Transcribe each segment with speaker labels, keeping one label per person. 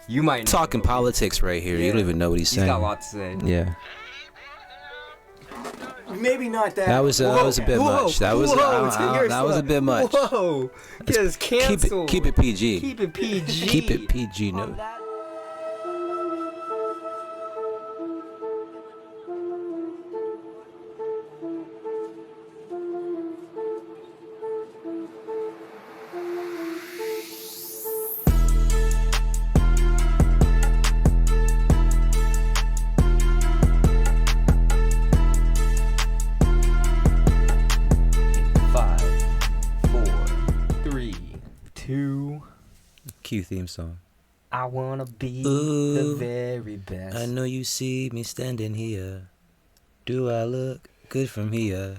Speaker 1: You might know.
Speaker 2: Talking politics right here.
Speaker 1: Yeah.
Speaker 2: You don't even know what he's saying.
Speaker 1: He's got a lot to say.
Speaker 2: Yeah.
Speaker 1: Maybe not that.
Speaker 2: That was a bit much. That was a bit much.
Speaker 1: Whoa. Just cancel.
Speaker 2: Keep it PG.
Speaker 1: Keep it PG.
Speaker 2: Keep it PG. No. Cue theme song.
Speaker 1: I wanna be the very best.
Speaker 2: I know you see me standing here. Do I look good from here?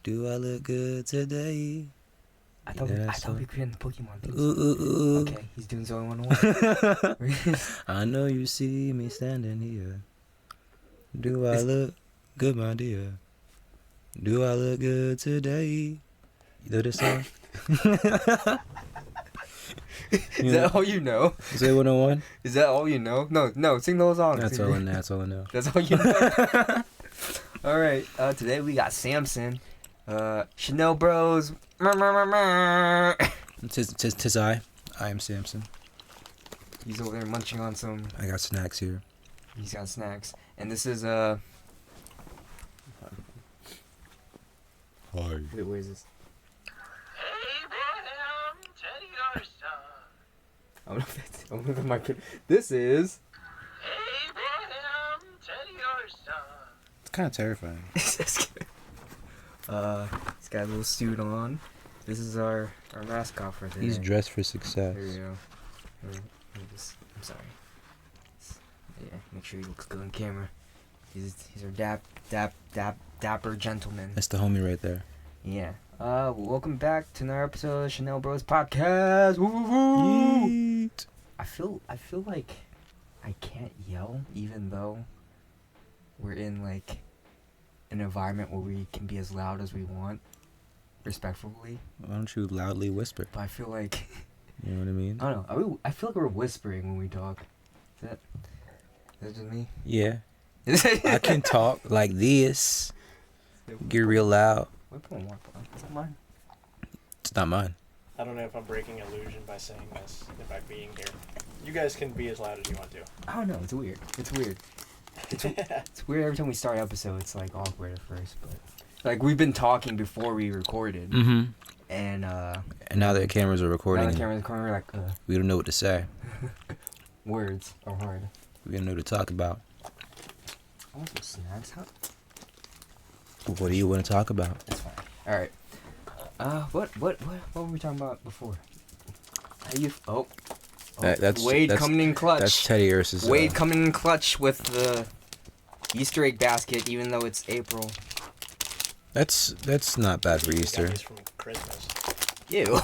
Speaker 2: Do I look good today?
Speaker 1: I thought we created the Pokémon thing. Okay, he's doing Zone 101.
Speaker 2: I know you see me standing here. Do I look good, my dear? Do I look good today? You know this song?
Speaker 1: Is that all you know?
Speaker 2: Is it 101?
Speaker 1: Is that all you know? No, sing those songs.
Speaker 2: That's all I know. That's all I know.
Speaker 1: That's all you know. All right. Today we got Samson, ShinoBroz.
Speaker 2: Tis I. I am Samson.
Speaker 1: He's over there munching on some.
Speaker 2: I got snacks here.
Speaker 1: He's got snacks, and this is
Speaker 2: Hi.
Speaker 1: Wait, where is this? I don't know if that's. I don't know if my kid. This is.
Speaker 2: It's kind of terrifying.
Speaker 1: He's got a little suit on. This is our mascot for today.
Speaker 2: He's dressed for success.
Speaker 1: There you go. I'm sorry. Yeah, make sure he looks good on camera. He's our dapper gentleman.
Speaker 2: That's the homie right there.
Speaker 1: Yeah. Welcome back to another episode of ShinoBroz podcast. Woo woo woo.
Speaker 2: Yeet.
Speaker 1: I feel like I can't yell even though we're in like an environment where we can be as loud as we want, respectfully.
Speaker 2: Why don't you loudly whisper?
Speaker 1: But I feel like
Speaker 2: You know what I mean?
Speaker 1: I don't know. I feel like we're whispering when we talk. Is that just me?
Speaker 2: Yeah. I can talk like this. Get real loud.
Speaker 1: Is that mine?
Speaker 2: It's not mine.
Speaker 3: I don't know if I'm breaking illusion by saying this, if I'm being here. You guys can be as loud as you want to.
Speaker 1: I don't know. It's weird. It's weird every time we start an episode. It's like awkward at first, but like we've been talking before we recorded, and
Speaker 2: now that cameras are recording,
Speaker 1: we're like
Speaker 2: we don't know what to say.
Speaker 1: Words are hard.
Speaker 2: We don't know what to talk about.
Speaker 1: I want some snacks.
Speaker 2: What do you want to talk about?
Speaker 1: That's fine. All right. What were we talking about before? That's Wade coming in clutch.
Speaker 2: That's Teddy Ursa's.
Speaker 1: Wade coming in clutch with the Easter egg basket, even though it's April.
Speaker 2: That's not bad for Easter.
Speaker 3: From Christmas.
Speaker 1: Ew.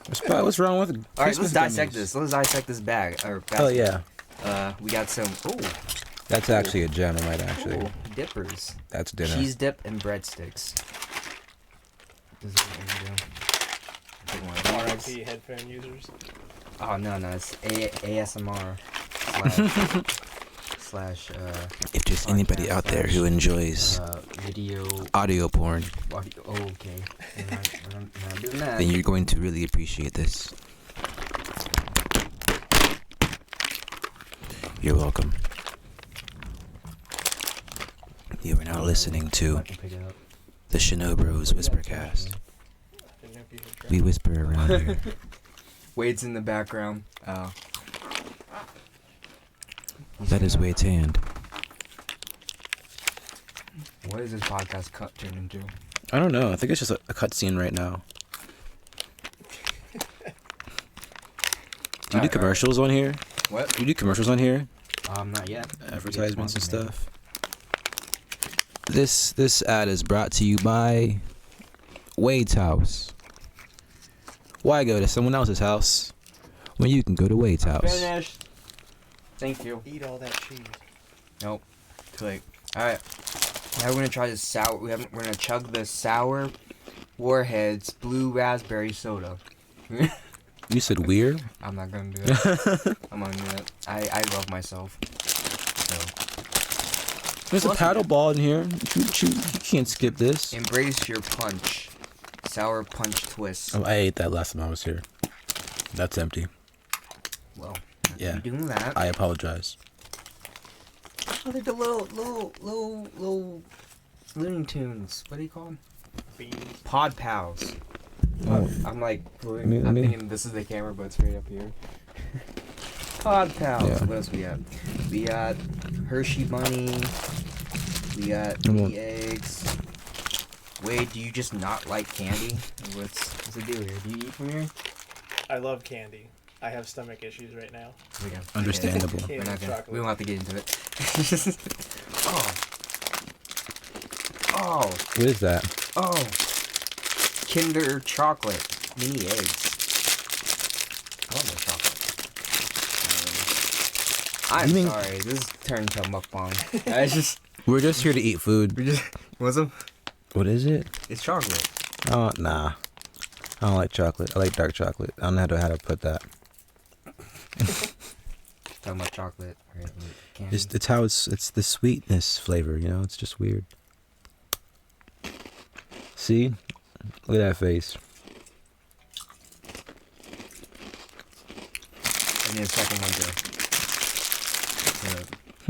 Speaker 2: What's wrong with it?
Speaker 1: All right, let's dissect this. Let's dissect this bag or basket.
Speaker 2: Oh yeah.
Speaker 1: We got some.
Speaker 2: That's actually a gem. I might actually.
Speaker 1: Ooh, dippers.
Speaker 2: That's dinner.
Speaker 1: Cheese dip and breadsticks. This is what we're doing.
Speaker 3: RIP headphone users.
Speaker 1: Oh no, it's ASMR slash
Speaker 2: if there's anybody out there who enjoys
Speaker 1: video
Speaker 2: audio porn,
Speaker 1: okay, we're not doing that.
Speaker 2: then you're going to really appreciate this. You're welcome. You are now listening to the ShinoBroz Whispercast. We whisper around here.
Speaker 1: Wade's in the background. Oh.
Speaker 2: That is Wade's hand.
Speaker 1: What is this podcast cut turned into?
Speaker 2: I don't know. I think it's just a cutscene right now. Do you do commercials on here?
Speaker 1: What?
Speaker 2: Do you do commercials on here?
Speaker 1: Not yet.
Speaker 2: Advertisements and stuff. This ad is brought to you by Wade's house. Why go to someone else's house when you can go to Wade's house?
Speaker 1: Finished. Thank you.
Speaker 3: Eat all that cheese.
Speaker 1: Nope. Too late. All right. Now we're gonna try this sour. We're gonna chug the sour Warheads blue raspberry soda.
Speaker 2: You said weird?
Speaker 1: I'm not gonna do that. I'm gonna do that. I love myself. So
Speaker 2: There's a paddle ball in here. You can't skip this.
Speaker 1: embrace your punch. Sour punch twist.
Speaker 2: Oh, I ate that last time I was here. That's empty.
Speaker 1: Well,
Speaker 2: Yeah.
Speaker 1: you doing that?
Speaker 2: I apologize.
Speaker 1: Oh, they're the little Looney Tunes. What do you call them?
Speaker 3: Beans.
Speaker 1: Pod pals.
Speaker 2: Oh.
Speaker 1: I'm like,
Speaker 2: Me-
Speaker 1: I'm
Speaker 2: me-
Speaker 1: thinking this is the camera, but it's right up here. Pod pals.
Speaker 2: Yeah.
Speaker 1: What else we got? We got Hershey Bunny. We got
Speaker 2: Come on.
Speaker 1: the eggs. Wade, do you just not like candy? What's the deal here? Do you eat from here?
Speaker 3: I love candy. I have stomach issues right now.
Speaker 2: Understandable.
Speaker 1: We're
Speaker 3: Candy
Speaker 1: not gonna,
Speaker 3: chocolate.
Speaker 1: we don't have to get into it. Oh.
Speaker 2: What is that?
Speaker 1: Oh. Kinder chocolate. Mini eggs. I love that chocolate. I'm
Speaker 2: You mean-
Speaker 1: sorry. This turned to a mukbang. I just...
Speaker 2: We're just here to eat food.
Speaker 1: We just... What's up?
Speaker 2: What is it?
Speaker 1: It's chocolate.
Speaker 2: Oh, nah. I don't like chocolate. I like dark chocolate. I don't know how to put that.
Speaker 1: Talking about chocolate. Right, with candy.
Speaker 2: It's how it's the sweetness flavor, you know? It's just weird. See? Look at that face.
Speaker 1: I need a second one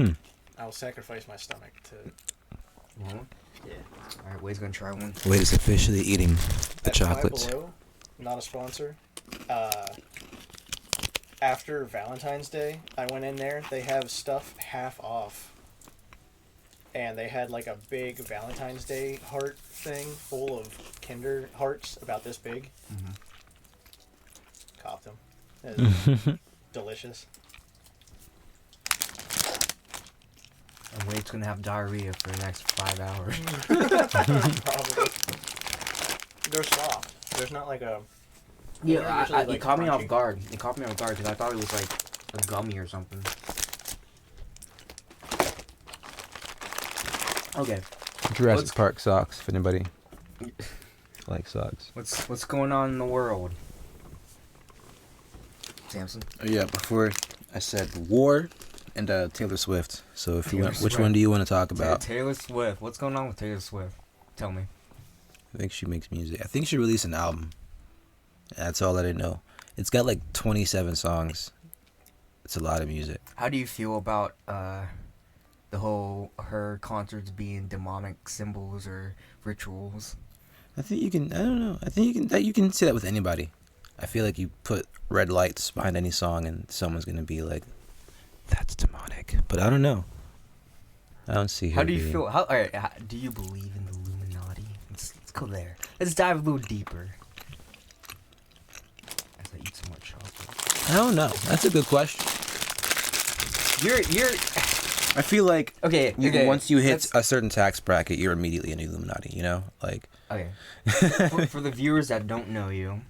Speaker 1: to...
Speaker 3: I'll sacrifice my stomach to.
Speaker 1: You want one?
Speaker 3: Yeah.
Speaker 1: Alright, Wade's gonna try one.
Speaker 2: Wade is officially eating the
Speaker 3: At Five
Speaker 2: chocolates.
Speaker 3: Below, not a sponsor. After Valentine's Day, I went in there. They have stuff half off. And they had like a big Valentine's Day heart thing full of Kinder hearts about this big.
Speaker 1: Mm-hmm.
Speaker 3: Copped them. It was delicious.
Speaker 1: And Wade's gonna have diarrhea for the next 5 hours.
Speaker 3: Probably. They're soft. There's not like a.
Speaker 1: Yeah,
Speaker 3: They're usually,
Speaker 1: it
Speaker 3: like,
Speaker 1: caught me off
Speaker 3: crunchy.
Speaker 1: guard. It caught me off guard because I thought it was like a gummy or something. Okay,
Speaker 2: Jurassic
Speaker 1: Let's-
Speaker 2: Park socks, if anybody likes socks.
Speaker 1: what's going on in the world? Samson?
Speaker 2: Oh, yeah, before I said war and Taylor Swift. So if you
Speaker 1: Taylor
Speaker 2: want, which
Speaker 1: Swift.
Speaker 2: one do you want to talk about?
Speaker 1: Taylor Swift. What's going on with Taylor Swift? Tell me.
Speaker 2: I think she makes music. I think she released an album. That's all that I know. It's got like 27 songs. It's a lot of music.
Speaker 1: How do you feel about the whole her concerts being demonic symbols or rituals?
Speaker 2: I think you can. I don't know. I think you can say that with anybody. I feel like you put red lights behind any song and someone's gonna be like, "That's demonic." But I don't know. I don't see.
Speaker 1: How
Speaker 2: her
Speaker 1: do you
Speaker 2: being-
Speaker 1: feel? Alright, do you believe in the Illuminati? Let's go there. Let's dive a little deeper. As I eat so much chocolate.
Speaker 2: I don't know. That's a good question.
Speaker 1: You're
Speaker 2: I feel like
Speaker 1: okay.
Speaker 2: once you hit
Speaker 1: let's-
Speaker 2: a certain tax bracket, you're immediately an Illuminati. You know, like.
Speaker 1: Okay. for the viewers that don't know you,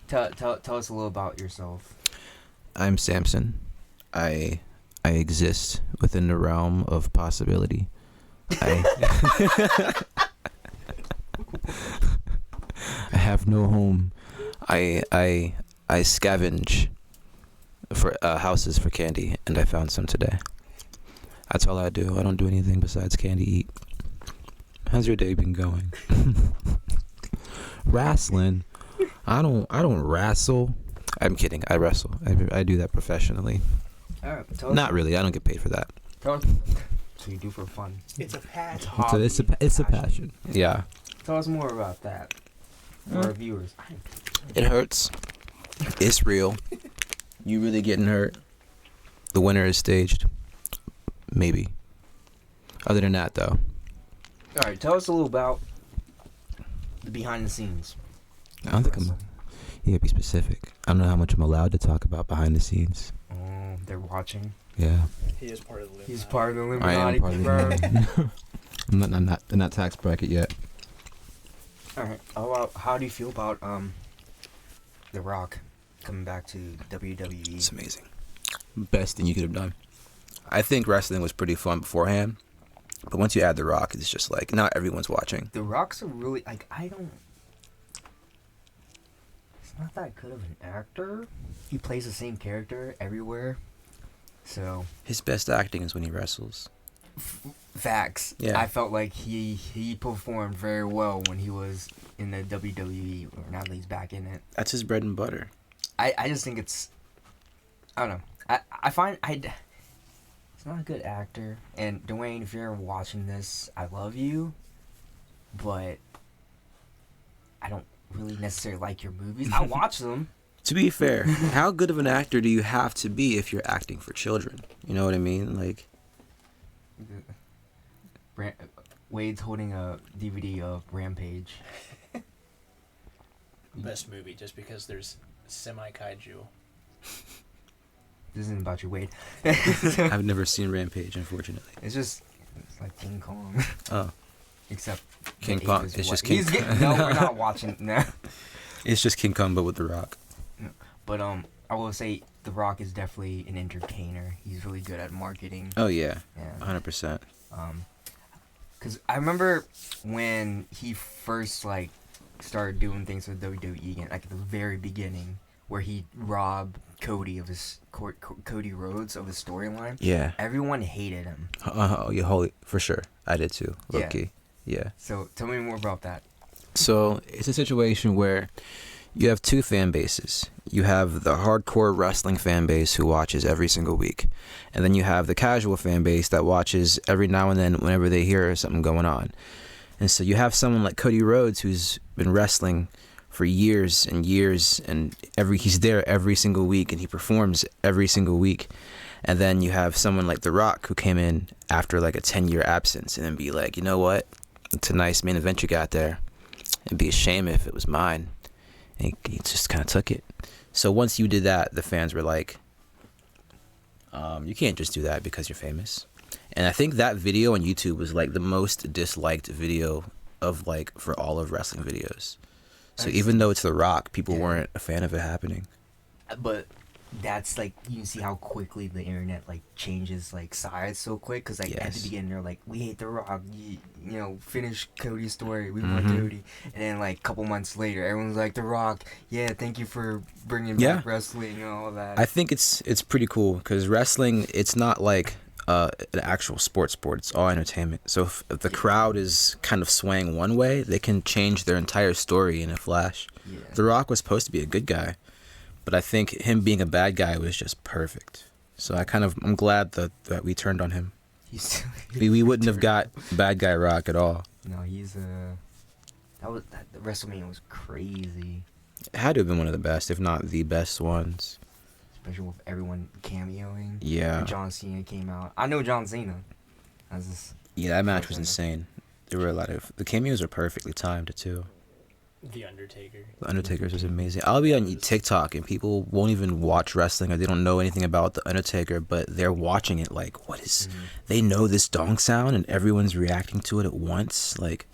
Speaker 1: tell us a little about yourself.
Speaker 2: I'm Samson. I exist within the realm of possibility. I have no home. I scavenge for houses for candy, and I found some today. That's all I do. I don't do anything besides candy eat. How's your day been going? Wrestling. I don't wrestle. I'm kidding. I wrestle. I do that professionally.
Speaker 1: Alright, tell us.
Speaker 2: Not really. I don't get paid for that.
Speaker 1: Tell us. So you do for fun.
Speaker 3: It's a patch.
Speaker 1: Hobby,
Speaker 2: It's a passion. Yeah.
Speaker 1: Tell us more about that for our viewers.
Speaker 2: It hurts. It's real. You really getting hurt. The winner is staged. Maybe. Other than that, though.
Speaker 1: All right, tell us a little about the behind the scenes.
Speaker 2: I don't think I'm. You gotta be specific. I don't know how much I'm allowed to talk about behind the scenes.
Speaker 1: Oh, they're watching.
Speaker 2: Yeah.
Speaker 3: He is part of the Illuminati.
Speaker 1: He's part of the
Speaker 2: I
Speaker 1: Illuminati.
Speaker 2: am part of the Illuminati. I'm not in that tax bracket yet.
Speaker 1: All right. How do you feel about The Rock coming back to WWE?
Speaker 2: It's amazing. Best thing you could have done. I think wrestling was pretty fun beforehand, but once you add The Rock, it's just like not everyone's watching.
Speaker 1: The Rock's a really like I don't. It's not that good of an actor. He plays the same character everywhere. So
Speaker 2: His best acting is when he wrestles.
Speaker 1: facts.
Speaker 2: Yeah.
Speaker 1: I felt like he performed very well when he was in the WWE. Or now that he's back in it.
Speaker 2: That's his bread and butter.
Speaker 1: I just think it's, I don't know. I find he's not a good actor. And Dwayne, if you're watching this, I love you, but I don't really necessarily like your movies. I watch them.
Speaker 2: To be fair, how good of an actor do you have to be if you're acting for children? You know what I mean? Like,
Speaker 1: Wade's holding a DVD of Rampage.
Speaker 3: Best movie, just because there's semi-kaiju.
Speaker 1: This isn't about you, Wade.
Speaker 2: I've never seen Rampage, unfortunately.
Speaker 1: It's like King Kong.
Speaker 2: Oh,
Speaker 1: Except
Speaker 2: King
Speaker 1: the
Speaker 2: Kong.
Speaker 1: ape is
Speaker 2: It's
Speaker 1: white.
Speaker 2: just King Kong.
Speaker 1: No, we're not watching. No.
Speaker 2: it's just King Kong, but with The Rock.
Speaker 1: But I will say The Rock is definitely an entertainer. He's really good at marketing.
Speaker 2: Oh yeah,
Speaker 1: Yeah.
Speaker 2: 100%.
Speaker 1: Cause I remember when he first like started doing things with WWE again, like at the very beginning, where he robbed Cody of his Cody Rhodes of his storyline.
Speaker 2: Yeah.
Speaker 1: Everyone hated him.
Speaker 2: Yeah, holy, for sure. I did too,
Speaker 1: Yeah.
Speaker 2: low-key. Yeah.
Speaker 1: So tell me more about that.
Speaker 2: So it's a situation where you have two fan bases. You have the hardcore wrestling fan base who watches every single week. And then you have the casual fan base that watches every now and then whenever they hear something going on. And so you have someone like Cody Rhodes who's been wrestling for years and years, and he's there every single week and he performs every single week. And then you have someone like The Rock who came in after like a 10-year absence and then be like, you know what? It's a nice main event you got there. It'd be a shame if it was mine. And he just kind of took it. So once you did that, the fans were like, you can't just do that because you're famous. And I think that video on YouTube was like the most disliked video of like for all of wrestling videos. So even though it's The Rock, people weren't a fan of it happening.
Speaker 1: But that's like, you can see how quickly the internet like changes like sides so quick. Cause like at the beginning they're like, we hate The Rock, you know, finish Cody's story, we want Cody. And then like a couple months later, everyone's like, The Rock, yeah, thank you for bringing back wrestling and all that.
Speaker 2: I think it's pretty cool because wrestling, it's not like an actual sport. It's all entertainment. So if the crowd is kind of swaying one way, they can change their entire story in a flash.
Speaker 1: Yeah.
Speaker 2: The Rock was supposed to be a good guy, but I think him being a bad guy was just perfect. So I'm glad that we turned on him. We wouldn't have got bad guy Rock at all.
Speaker 1: No, the WrestleMania was crazy.
Speaker 2: It had to have been one of the best, if not the best ones.
Speaker 1: Especially with everyone cameoing.
Speaker 2: Yeah.
Speaker 1: When John Cena came out. I know John Cena.
Speaker 2: Yeah, that match was insane. There were the cameos are perfectly timed too.
Speaker 3: The Undertaker.
Speaker 2: The Undertaker's was amazing. I'll be on TikTok and people won't even watch wrestling or they don't know anything about The Undertaker, but they're watching it like, what is... They know this dong sound and everyone's reacting to it at once. Like,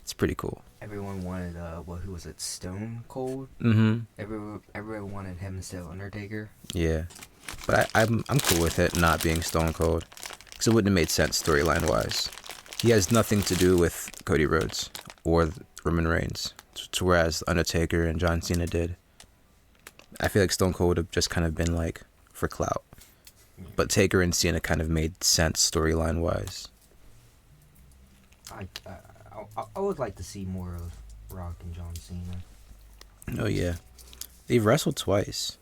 Speaker 2: it's pretty cool.
Speaker 1: Everyone wanted, who was it, Stone Cold?
Speaker 2: Mm-hmm.
Speaker 1: Everyone wanted him instead of Undertaker.
Speaker 2: Yeah. But I'm cool with it not being Stone Cold. Because it wouldn't have made sense storyline-wise. He has nothing to do with Cody Rhodes or Roman Reigns. Whereas Undertaker and John Cena did. I feel like Stone Cold would have just kind of been like for clout. But Taker and Cena kind of made sense storyline-wise.
Speaker 1: I would like to see more of Rock and John Cena.
Speaker 2: Oh yeah, they've wrestled twice,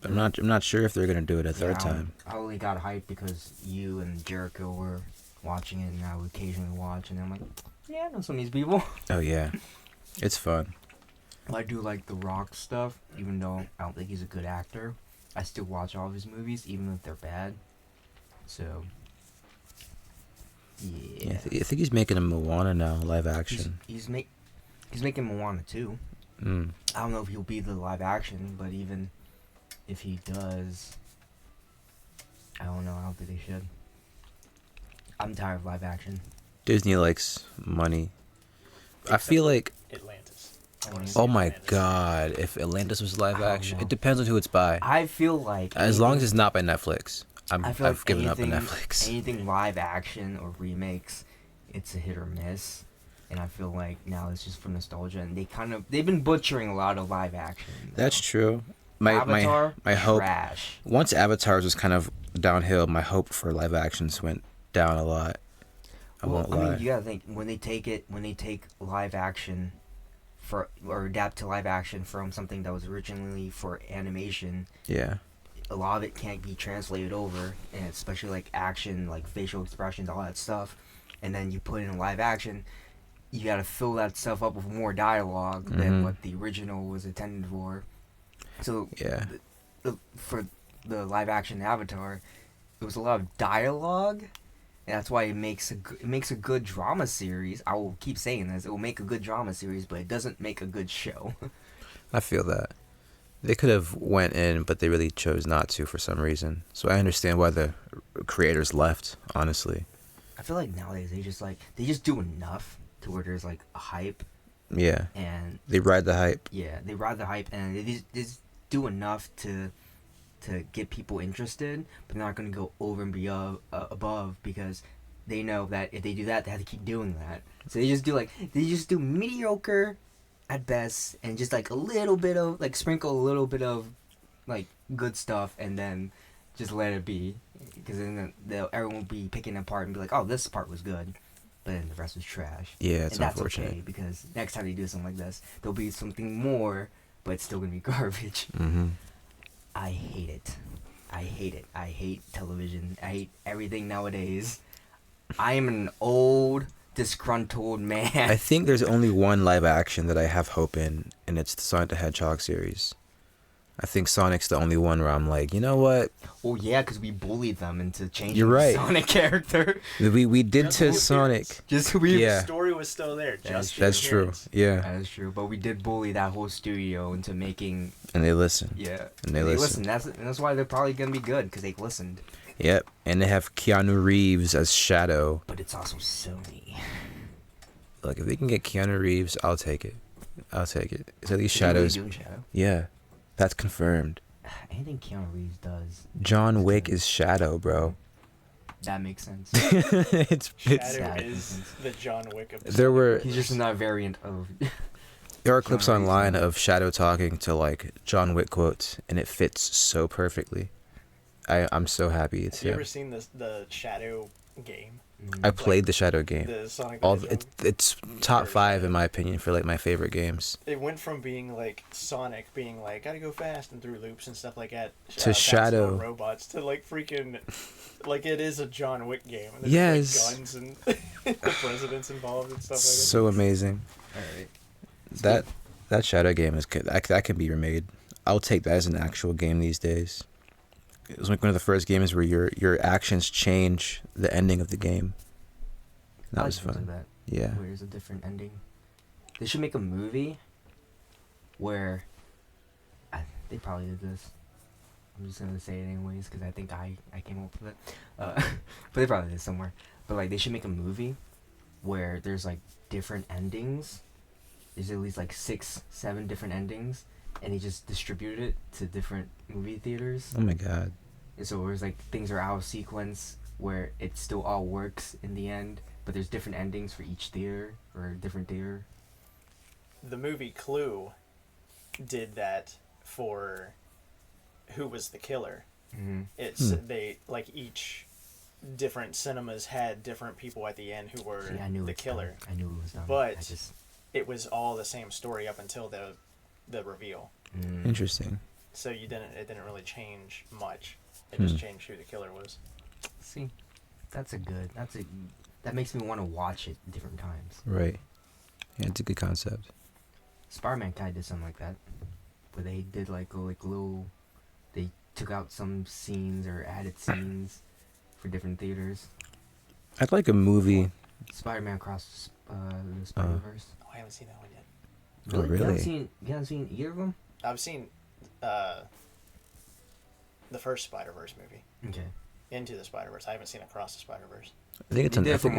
Speaker 2: but I'm not sure if they're gonna do it a third time.
Speaker 1: I only got hyped because you and Jericho were watching it, and I would occasionally watch, and I'm like, yeah, I know some of these people.
Speaker 2: Oh yeah, it's fun.
Speaker 1: I do like the Rock stuff, even though I don't think he's a good actor. I still watch all of his movies, even if they're bad. So, yeah.
Speaker 2: I think he's making a Moana now, live action.
Speaker 1: He's making Moana too. I don't know if he'll be the live action, but even if he does, I don't know. I don't think they should. I'm tired of live action.
Speaker 2: Disney likes money. I feel like
Speaker 3: Atlantis.
Speaker 2: Oh my god, if Atlantis was live action, it depends on who it's by.
Speaker 1: I feel like
Speaker 2: as long as it's not by Netflix,
Speaker 1: I've
Speaker 2: given up on Netflix.
Speaker 1: Anything live action or remakes, it's a hit or miss. and I feel like now it's just for nostalgia, and they've been butchering a lot of live action.
Speaker 2: That's true.
Speaker 1: Avatar,
Speaker 2: my hope,
Speaker 1: trash.
Speaker 2: once Avatar's was kind of downhill, my hope for live actions went down a lot. I won't lie.
Speaker 1: mean, you gotta think when they take live action or adapt to live action from something that was originally for animation.
Speaker 2: Yeah.
Speaker 1: A lot of it can't be translated over, and especially like action, like facial expressions, all that stuff. And then you put it in live action, you gotta fill that stuff up with more dialogue than what the original was intended for. So
Speaker 2: yeah,
Speaker 1: for the live action Avatar, it was a lot of dialogue, and that's why it makes a good drama series. I will keep saying this: it will make a good drama series, but it doesn't make a good show.
Speaker 2: I feel that they could have went in, but they really chose not to for some reason. So I understand why the creators left. Honestly,
Speaker 1: I feel like nowadays they just do enough to where there's like a hype.
Speaker 2: Yeah.
Speaker 1: And
Speaker 2: they ride the hype.
Speaker 1: Yeah, they ride the hype, and they just do enough to get people interested, but they're not going to go over and beyond above, because they know that if they do that, they have to keep doing that. So they just do mediocre at best, and just like a little bit of like sprinkle a little bit of like good stuff, and then just let it be, because then everyone will be picking it apart and be like, oh, this part was good, but then the rest was trash.
Speaker 2: Yeah, it's
Speaker 1: and that's
Speaker 2: unfortunate.
Speaker 1: Okay, because next time they do something like this, there'll be something more, but it's still gonna be garbage.
Speaker 2: Mm-hmm.
Speaker 1: I hate it. I hate television. I hate everything nowadays. I am an old, disgruntled man.
Speaker 2: I think there's only one live action that I have hope in, and it's the Sonic the Hedgehog series. I think Sonic's the only one where I'm like, you know what?
Speaker 1: Oh yeah, because we bullied them into changing
Speaker 2: You're right.
Speaker 1: the Sonic character.
Speaker 2: We did to Sonic.
Speaker 3: The story was still there.
Speaker 2: That's true. Yeah.
Speaker 1: That is true. But we did bully that whole studio into making.
Speaker 2: And they listen.
Speaker 1: Yeah.
Speaker 2: And they listen.
Speaker 1: That's why they're probably gonna be good, because they listened.
Speaker 2: Yep. And they have Keanu Reeves as Shadow.
Speaker 1: But it's also Sony.
Speaker 2: Look, if they can get Keanu Reeves, I'll take it. It's at least Shadow's.
Speaker 1: Really doing Shadow?
Speaker 2: Yeah. That's confirmed.
Speaker 1: Anything Keanu Reeves does.
Speaker 2: John Wick is Shadow, bro.
Speaker 1: That makes sense.
Speaker 3: Shadow is the John Wick of
Speaker 2: the
Speaker 1: He's just not a variant of.
Speaker 2: There are clips online of Shadow talking to like John Wick quotes, and it fits so perfectly. I'm so happy it's
Speaker 3: him. Have you ever seen the Shadow game?
Speaker 2: I played the Shadow game.
Speaker 3: The Sonic
Speaker 2: it's top 5 in my opinion for like my favorite games.
Speaker 3: It went from being like Sonic being like gotta go fast and through loops and stuff like that
Speaker 2: to Shadow
Speaker 3: robots to like freaking like it is a John Wick game. And
Speaker 2: there's
Speaker 3: like guns and the president's involved and stuff like that.
Speaker 2: So amazing.
Speaker 1: Alright.
Speaker 2: That Shadow game is good. That can be remade. I'll take that as an actual game these days. It was like one of the first games where your actions change the ending of the game. That was fun.
Speaker 1: Like that.
Speaker 2: Yeah.
Speaker 1: Where there's a different ending. They should make a movie where they probably did this. I'm just gonna say it anyways because I think I came up with it. But they probably did somewhere. But like they should make a movie where there's like different endings. There's at least like 6-7 different endings, and he just distributed it to different movie theaters.
Speaker 2: Oh my god.
Speaker 1: And so there's like things are out of sequence where it still all works in the end, but there's different endings for each theater or different theater.
Speaker 3: The movie Clue did that for Who Was the Killer.
Speaker 1: Mm-hmm.
Speaker 3: They like each different cinemas had different people at the end who were the killer.
Speaker 1: I knew it was done.
Speaker 3: But it was all the same story up until the reveal.
Speaker 2: Interesting.
Speaker 3: So it didn't really change much. It just changed who the killer was.
Speaker 1: See, that makes me want to watch it different times.
Speaker 2: Right. Yeah, it's a good concept.
Speaker 1: Spider-Man kind of did something like that, where they did they took out some scenes or added scenes for different theaters.
Speaker 2: I'd like a movie.
Speaker 1: Spider-Man Across the Spider-Verse.
Speaker 3: Oh, I haven't seen that one yet.
Speaker 2: Oh, really?
Speaker 1: You haven't seen either of them?
Speaker 3: I've seen the first Spider-Verse movie.
Speaker 1: Okay.
Speaker 3: Into the Spider-Verse. I haven't seen Across the Spider-Verse.
Speaker 2: I think it's on Netflix.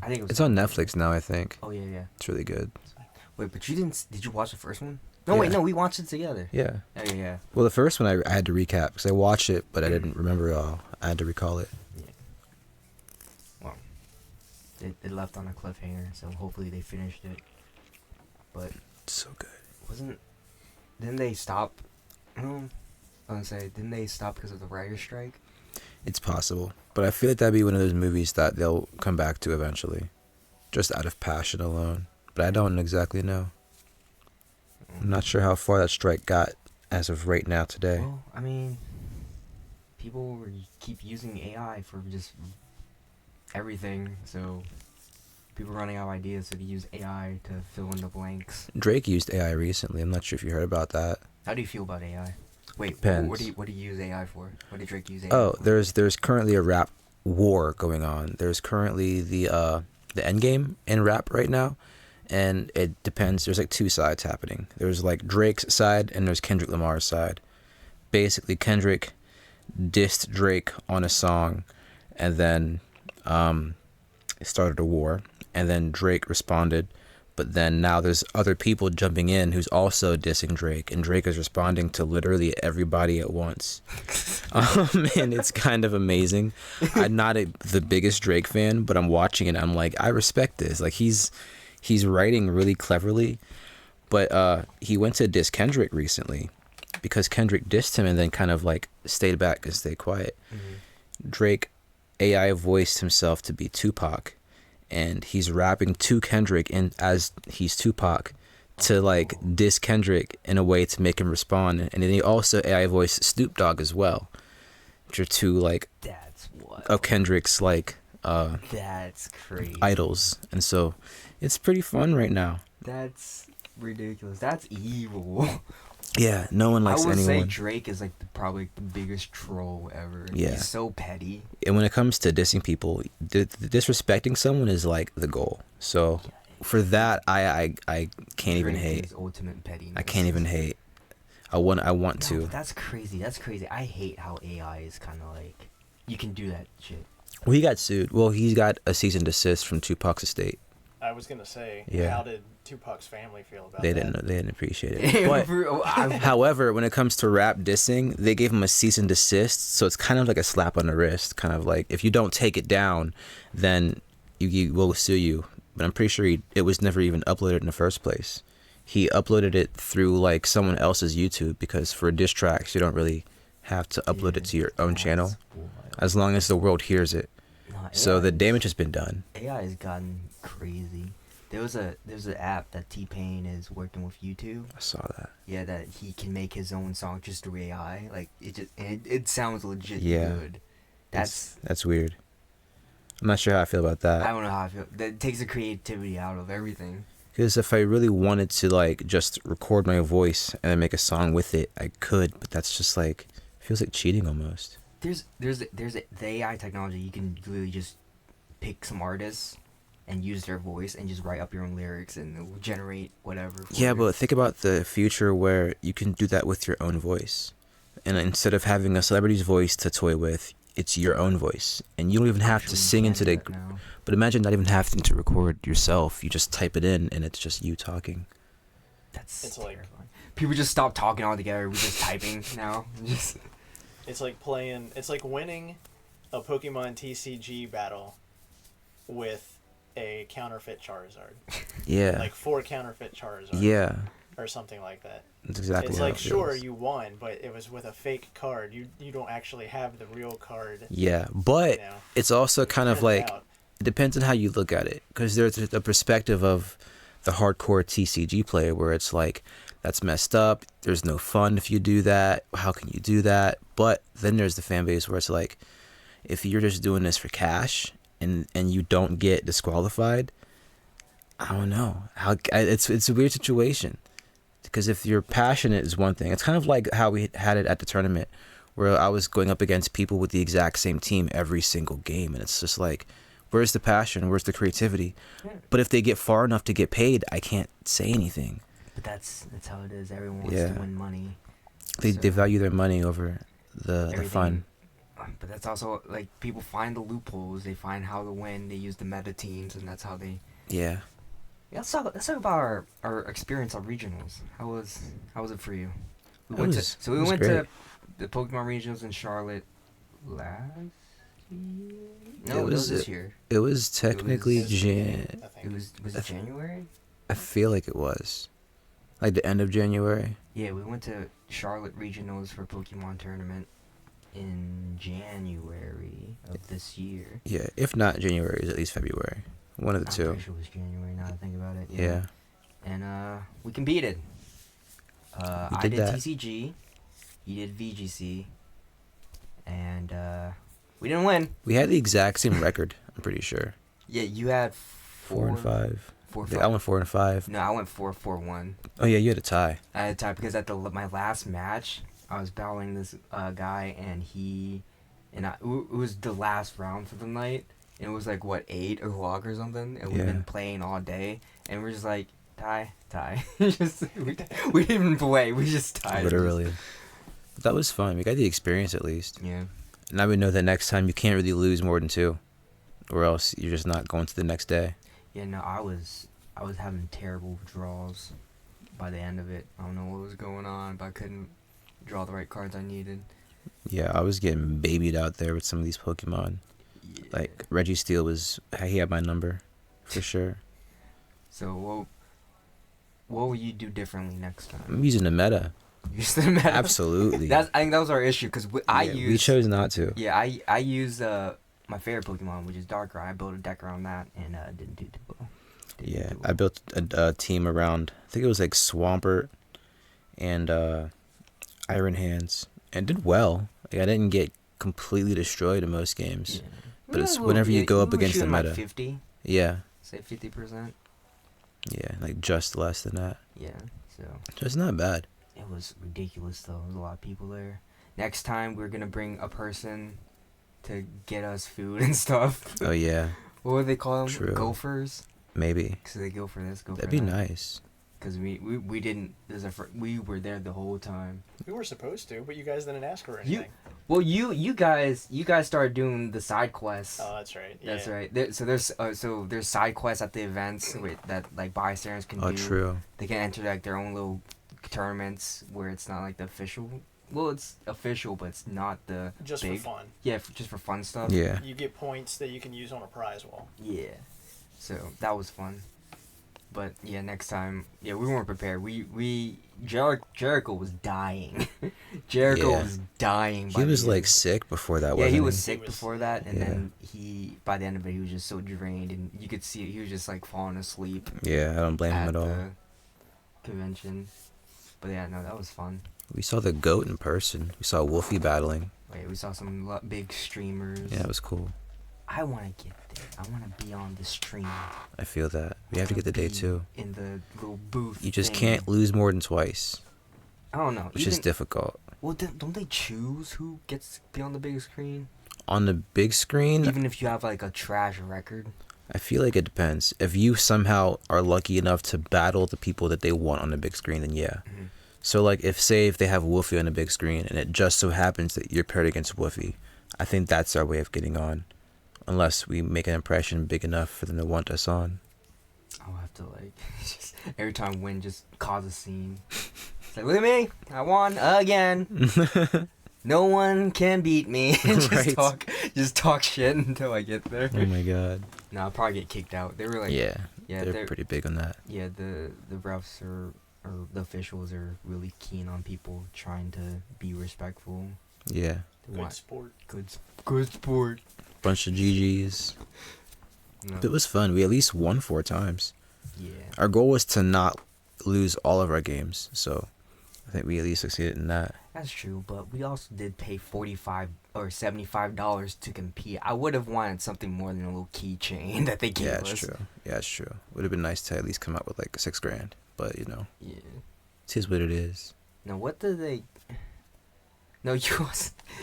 Speaker 1: I think
Speaker 2: it's on Netflix now, I think.
Speaker 1: Oh, yeah.
Speaker 2: It's really good.
Speaker 1: Wait, but did you watch the first one? No, wait, no, we watched it together.
Speaker 2: Yeah.
Speaker 1: Oh, yeah.
Speaker 2: Well, the first one I had to recap because I watched it, but I didn't remember it all. I had to recall it.
Speaker 1: Yeah. Well, it left on a cliffhanger, so hopefully they finished it. But
Speaker 2: so good.
Speaker 1: Didn't they stop? I was gonna say, didn't they stop because of the writer's strike?
Speaker 2: It's possible, but I feel like that'd be one of those movies that they'll come back to eventually, just out of passion alone. But I don't exactly know. I'm not sure how far that strike got as of right now today.
Speaker 1: Well, I mean, people keep using AI for just everything, so people running out of ideas, so they use AI to fill in the blanks.
Speaker 2: Drake used AI recently. I'm not sure if you heard about that.
Speaker 1: How do you feel about AI? Wait,
Speaker 2: Depends.
Speaker 1: what do you use AI for? What did Drake use AI
Speaker 2: Oh,
Speaker 1: for?
Speaker 2: there's currently a rap war going on. There's currently the end game in rap right now, and it depends. There's like two sides happening. There's like Drake's side and there's Kendrick Lamar's side. Basically, Kendrick dissed Drake on a song, and then it started a war, and then Drake responded. But then now there's other people jumping in who's also dissing Drake, and Drake is responding to literally everybody at once. And it's kind of amazing. I'm not the biggest Drake fan, but I'm watching it and I'm like, I respect this. Like he's writing really cleverly, but he went to diss Kendrick recently because Kendrick dissed him and then kind of like stayed back and stayed quiet. Mm-hmm. Drake AI voiced himself to be Tupac. And he's rapping to Kendrick as he's Tupac to like diss Kendrick in a way to make him respond. And then he also AI voiced Snoop Dogg as well, which are two like of Kendrick's like
Speaker 1: that's crazy
Speaker 2: idols. And so it's pretty fun right now.
Speaker 1: That's ridiculous. That's evil.
Speaker 2: Yeah, no one likes anyone.
Speaker 1: I would say Drake is like probably the biggest troll ever.
Speaker 2: Yeah.
Speaker 1: He's so petty.
Speaker 2: And when it comes to dissing people, disrespecting someone is like the goal. So for that, I can't even hate.
Speaker 1: Is ultimate pettiness.
Speaker 2: I can't even hate. I want to.
Speaker 1: But that's crazy. That's crazy. I hate how AI is kind of like you can do that shit.
Speaker 2: Well, he got sued. Well, he got a cease and desist from Tupac's estate.
Speaker 3: I was gonna say, how did Tupac's family feel about
Speaker 2: that? They didn't appreciate it. But, however, when it comes to rap dissing, they gave him a cease and desist, so it's kind of like a slap on the wrist. Kind of like if you don't take it down, then you will sue you. But I'm pretty sure it was never even uploaded in the first place. He uploaded it through like someone else's YouTube because for diss tracks you don't really have to upload it to your own channel, as long as the world hears it. So the damage has been done.
Speaker 1: AI has gotten crazy. There's an app that T-Pain is working with YouTube.
Speaker 2: I saw that.
Speaker 1: Yeah, that he can make his own song just through AI. Like it sounds legit good.
Speaker 2: That's weird. I'm not sure how I feel about that.
Speaker 1: I don't know how I feel. That takes the creativity out of everything.
Speaker 2: Because if I really wanted to like just record my voice and then make a song with it, I could. But that's just like feels like cheating almost.
Speaker 1: There's the AI technology. You can literally just pick some artists and use their voice and just write up your own lyrics and it will generate whatever.
Speaker 2: Yeah, but think about the future where you can do that with your own voice. And instead of having a celebrity's voice to toy with, it's your own voice. And you don't even have to sing into the... But imagine not even having to record yourself. You just type it in and it's just you talking.
Speaker 1: It's terrifying. People just stop talking altogether. We're just typing now.
Speaker 3: It's like winning a Pokemon TCG battle with a counterfeit Charizard.
Speaker 2: Yeah.
Speaker 3: Like 4 counterfeit Charizard.
Speaker 2: Yeah.
Speaker 3: Or something like that.
Speaker 2: That's exactly
Speaker 3: it's
Speaker 2: how
Speaker 3: like,
Speaker 2: it feels.
Speaker 3: sure, you won, but it was with a fake card. You don't actually have the real card.
Speaker 2: Yeah, but it's also kind of like, it depends on how you look at it. Because there's a perspective of the hardcore TCG player where it's like, that's messed up. There's no fun if you do that. How can you do that? But then there's the fan base where it's like, if you're just doing this for cash and you don't get disqualified, I don't know. It's a weird situation. Because if you're passionate is one thing. It's kind of like how we had it at the tournament where I was going up against people with the exact same team every single game. And it's just like, where's the passion? Where's the creativity? But if they get far enough to get paid, I can't say anything.
Speaker 1: But that's how it is. Everyone wants to win money.
Speaker 2: They value their money over the fun.
Speaker 1: But that's also like people find the loopholes. They find how to win. They use the meta teams, and that's how they.
Speaker 2: Yeah.
Speaker 1: Let's talk about our experience on regionals. How was it for you? We went to the Pokemon regionals in Charlotte last No, it was this year.
Speaker 2: It was technically
Speaker 3: Jan.
Speaker 1: Was it January?
Speaker 2: I feel like it was. Like the end of January.
Speaker 1: Yeah, we went to Charlotte Regionals for Pokemon tournament in January of this year.
Speaker 2: Yeah, if not January, it's at least February. One of the two.
Speaker 1: I'm pretty sure it was January now that I think about it.
Speaker 2: Yeah.
Speaker 1: And we competed. I did
Speaker 2: that.
Speaker 1: TCG. He did VGC. And we didn't win.
Speaker 2: We had the exact same record, I'm pretty sure.
Speaker 1: Yeah, you had
Speaker 2: 4 and 5.
Speaker 1: 4
Speaker 2: I went 4 and 5.
Speaker 1: No, I went 4-4-1.
Speaker 2: Oh yeah, you had a tie.
Speaker 1: I had a tie because at my last match, I was battling this guy, and it was the last round for the night. And it was like 8 o'clock or something, and we've been playing all day, and we're just like tie. we didn't even play. We just tied.
Speaker 2: Literally. That was fun. We got the experience at least.
Speaker 1: Yeah.
Speaker 2: And I would know that next time you can't really lose more than 2, or else you're just not going to the next day.
Speaker 1: Yeah, no, I was having terrible draws by the end of it. I don't know what was going on, but I couldn't draw the right cards I needed.
Speaker 2: Yeah, I was getting babied out there with some of these Pokemon.
Speaker 1: Yeah.
Speaker 2: Like Reggie Steele he had my number, for sure.
Speaker 1: So what will you do differently next time?
Speaker 2: I'm using the meta.
Speaker 1: Use the meta.
Speaker 2: Absolutely.
Speaker 1: I think that was our issue because we
Speaker 2: chose not to.
Speaker 1: Yeah, I used my favorite Pokemon, which is Darkrai. I built a deck around that and didn't do too well.
Speaker 2: I built a team around, I think it was like Swampert and Iron Hands, and did well. Like, I didn't get completely destroyed in most games.
Speaker 1: Yeah.
Speaker 2: But it's whenever you go up against the meta.
Speaker 1: Like 50.
Speaker 2: Yeah.
Speaker 1: Say 50%.
Speaker 2: Yeah, like just less than that.
Speaker 1: Yeah, so
Speaker 2: it's not bad.
Speaker 1: It was ridiculous though. There was a lot of people there. Next time we're gonna bring a person to get us food and stuff.
Speaker 2: Oh yeah.
Speaker 1: What would they call them?
Speaker 2: True.
Speaker 1: Gophers.
Speaker 2: Maybe.
Speaker 1: So they go for this.
Speaker 2: That'd be nice.
Speaker 1: Because we didn't. We were there the whole time.
Speaker 3: We were supposed to, but you guys didn't ask for anything.
Speaker 1: You guys started doing the side quests.
Speaker 3: Oh, that's right. Yeah.
Speaker 1: That's right. There's side quests at the events that like bystanders can do.
Speaker 2: Oh, true.
Speaker 1: They can enter like their own little tournaments where it's not like the official. Well, it's official, but it's not the
Speaker 3: just
Speaker 1: big.
Speaker 3: for fun.
Speaker 1: Yeah, just for fun stuff.
Speaker 2: Yeah.
Speaker 3: You get points that you can use on a prize wall.
Speaker 1: Yeah. So that was fun. But yeah, next time, we weren't prepared. Jericho was dying. Jericho was dying.
Speaker 2: He was like sick before that.
Speaker 1: Yeah, he was sick before that, and then by the end of it, he was just so drained, and you could see he was just like falling asleep.
Speaker 2: Yeah, I don't blame him at all.
Speaker 1: The convention, but yeah, no, that was fun.
Speaker 2: We saw the goat in person. We saw Wolfie battling.
Speaker 1: We saw some big streamers.
Speaker 2: Yeah, it was cool.
Speaker 1: I want to get there. I want to be on the stream.
Speaker 2: I feel that. We have to get the day too.
Speaker 1: In the little booth.
Speaker 2: You just can't lose more than twice.
Speaker 1: I don't know.
Speaker 2: Which is difficult.
Speaker 1: Well, don't they choose who gets to be on the big screen?
Speaker 2: On the big screen?
Speaker 1: Even if you have like a trash record?
Speaker 2: I feel like it depends. If you somehow are lucky enough to battle the people that they want on the big screen, then yeah. Mm-hmm. So like if they have Wolfie on the big screen and it just so happens that you're paired against Wolfie, I think that's our way of getting on. Unless we make an impression big enough for them to want us on.
Speaker 1: I'll have to just every time win, just cause a scene. It's like, look at me, I won again. No one can beat me. Just talk shit until I get there.
Speaker 2: Oh my god.
Speaker 1: No, I'll probably get kicked out. They were like,
Speaker 2: they're pretty big on that.
Speaker 1: Yeah, the refs or the officials are really keen on people trying to be respectful.
Speaker 2: Yeah.
Speaker 3: Good sport.
Speaker 1: Good sport.
Speaker 2: Bunch of GGs. No. It was fun. We at least won 4 times.
Speaker 1: Yeah.
Speaker 2: Our goal was to not lose all of our games, so I think we at least succeeded in that.
Speaker 1: That's true, but we also did pay $45 or $75 to compete. I would have wanted something more than a little keychain that they gave us.
Speaker 2: Yeah, it's true. Yeah, it's true. Would have been nice to at least come out with like $6,000, but
Speaker 1: Yeah.
Speaker 2: It is what it is.
Speaker 1: Now, what do they? No,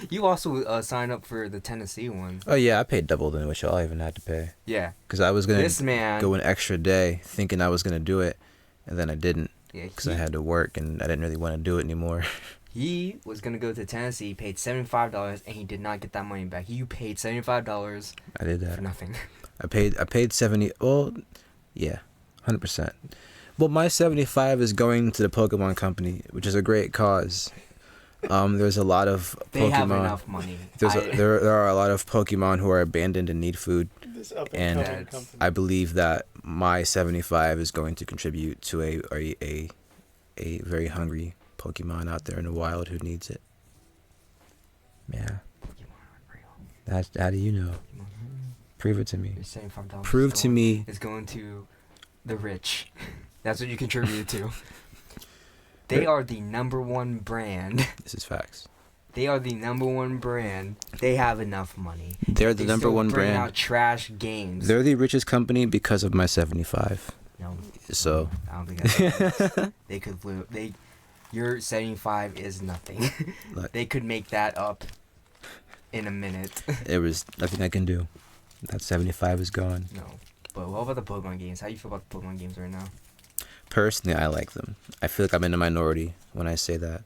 Speaker 1: you also signed up for the Tennessee one.
Speaker 2: Oh yeah, I paid double than what y'all even had to pay.
Speaker 1: Yeah.
Speaker 2: Because I was gonna go an extra day, thinking I was gonna do it, and then I didn't. Yeah. Because I had to work, and I didn't really want to do it anymore.
Speaker 1: He was gonna go to Tennessee, paid $75, and he did not get that money back. You paid $75.
Speaker 2: I did that
Speaker 1: for nothing.
Speaker 2: I paid 70. Well, yeah, 100%. Well, my 75 is going to the Pokemon Company, which is a great cause. There's a lot of Pokemon.
Speaker 1: They have enough money.
Speaker 2: There are a lot of Pokemon who are abandoned and need food, and
Speaker 3: company.
Speaker 2: I believe that my 75 is going to contribute to a very hungry Pokemon out there in the wild who needs it. Yeah. How do you know? Prove it to me.
Speaker 1: You're saying $5
Speaker 2: Prove to me.
Speaker 1: It's going to the rich. That's what you contributed to. They are the #1 brand.
Speaker 2: This is facts.
Speaker 1: They are the #1 brand. They have enough money.
Speaker 2: They're the
Speaker 1: They
Speaker 2: #1
Speaker 1: still bring
Speaker 2: brand.
Speaker 1: out trash games.
Speaker 2: They're the richest company because of my 75.
Speaker 1: No.
Speaker 2: So
Speaker 1: I don't think that's they could live. Your 75 is nothing.
Speaker 2: Look.
Speaker 1: They could make that up in a minute.
Speaker 2: there was nothing I can do. That 75 is gone.
Speaker 1: No. But what about the Pokemon games? How do you feel about the Pokemon games right now?
Speaker 2: Personally, I like them. I feel like I'm in the minority when I say that.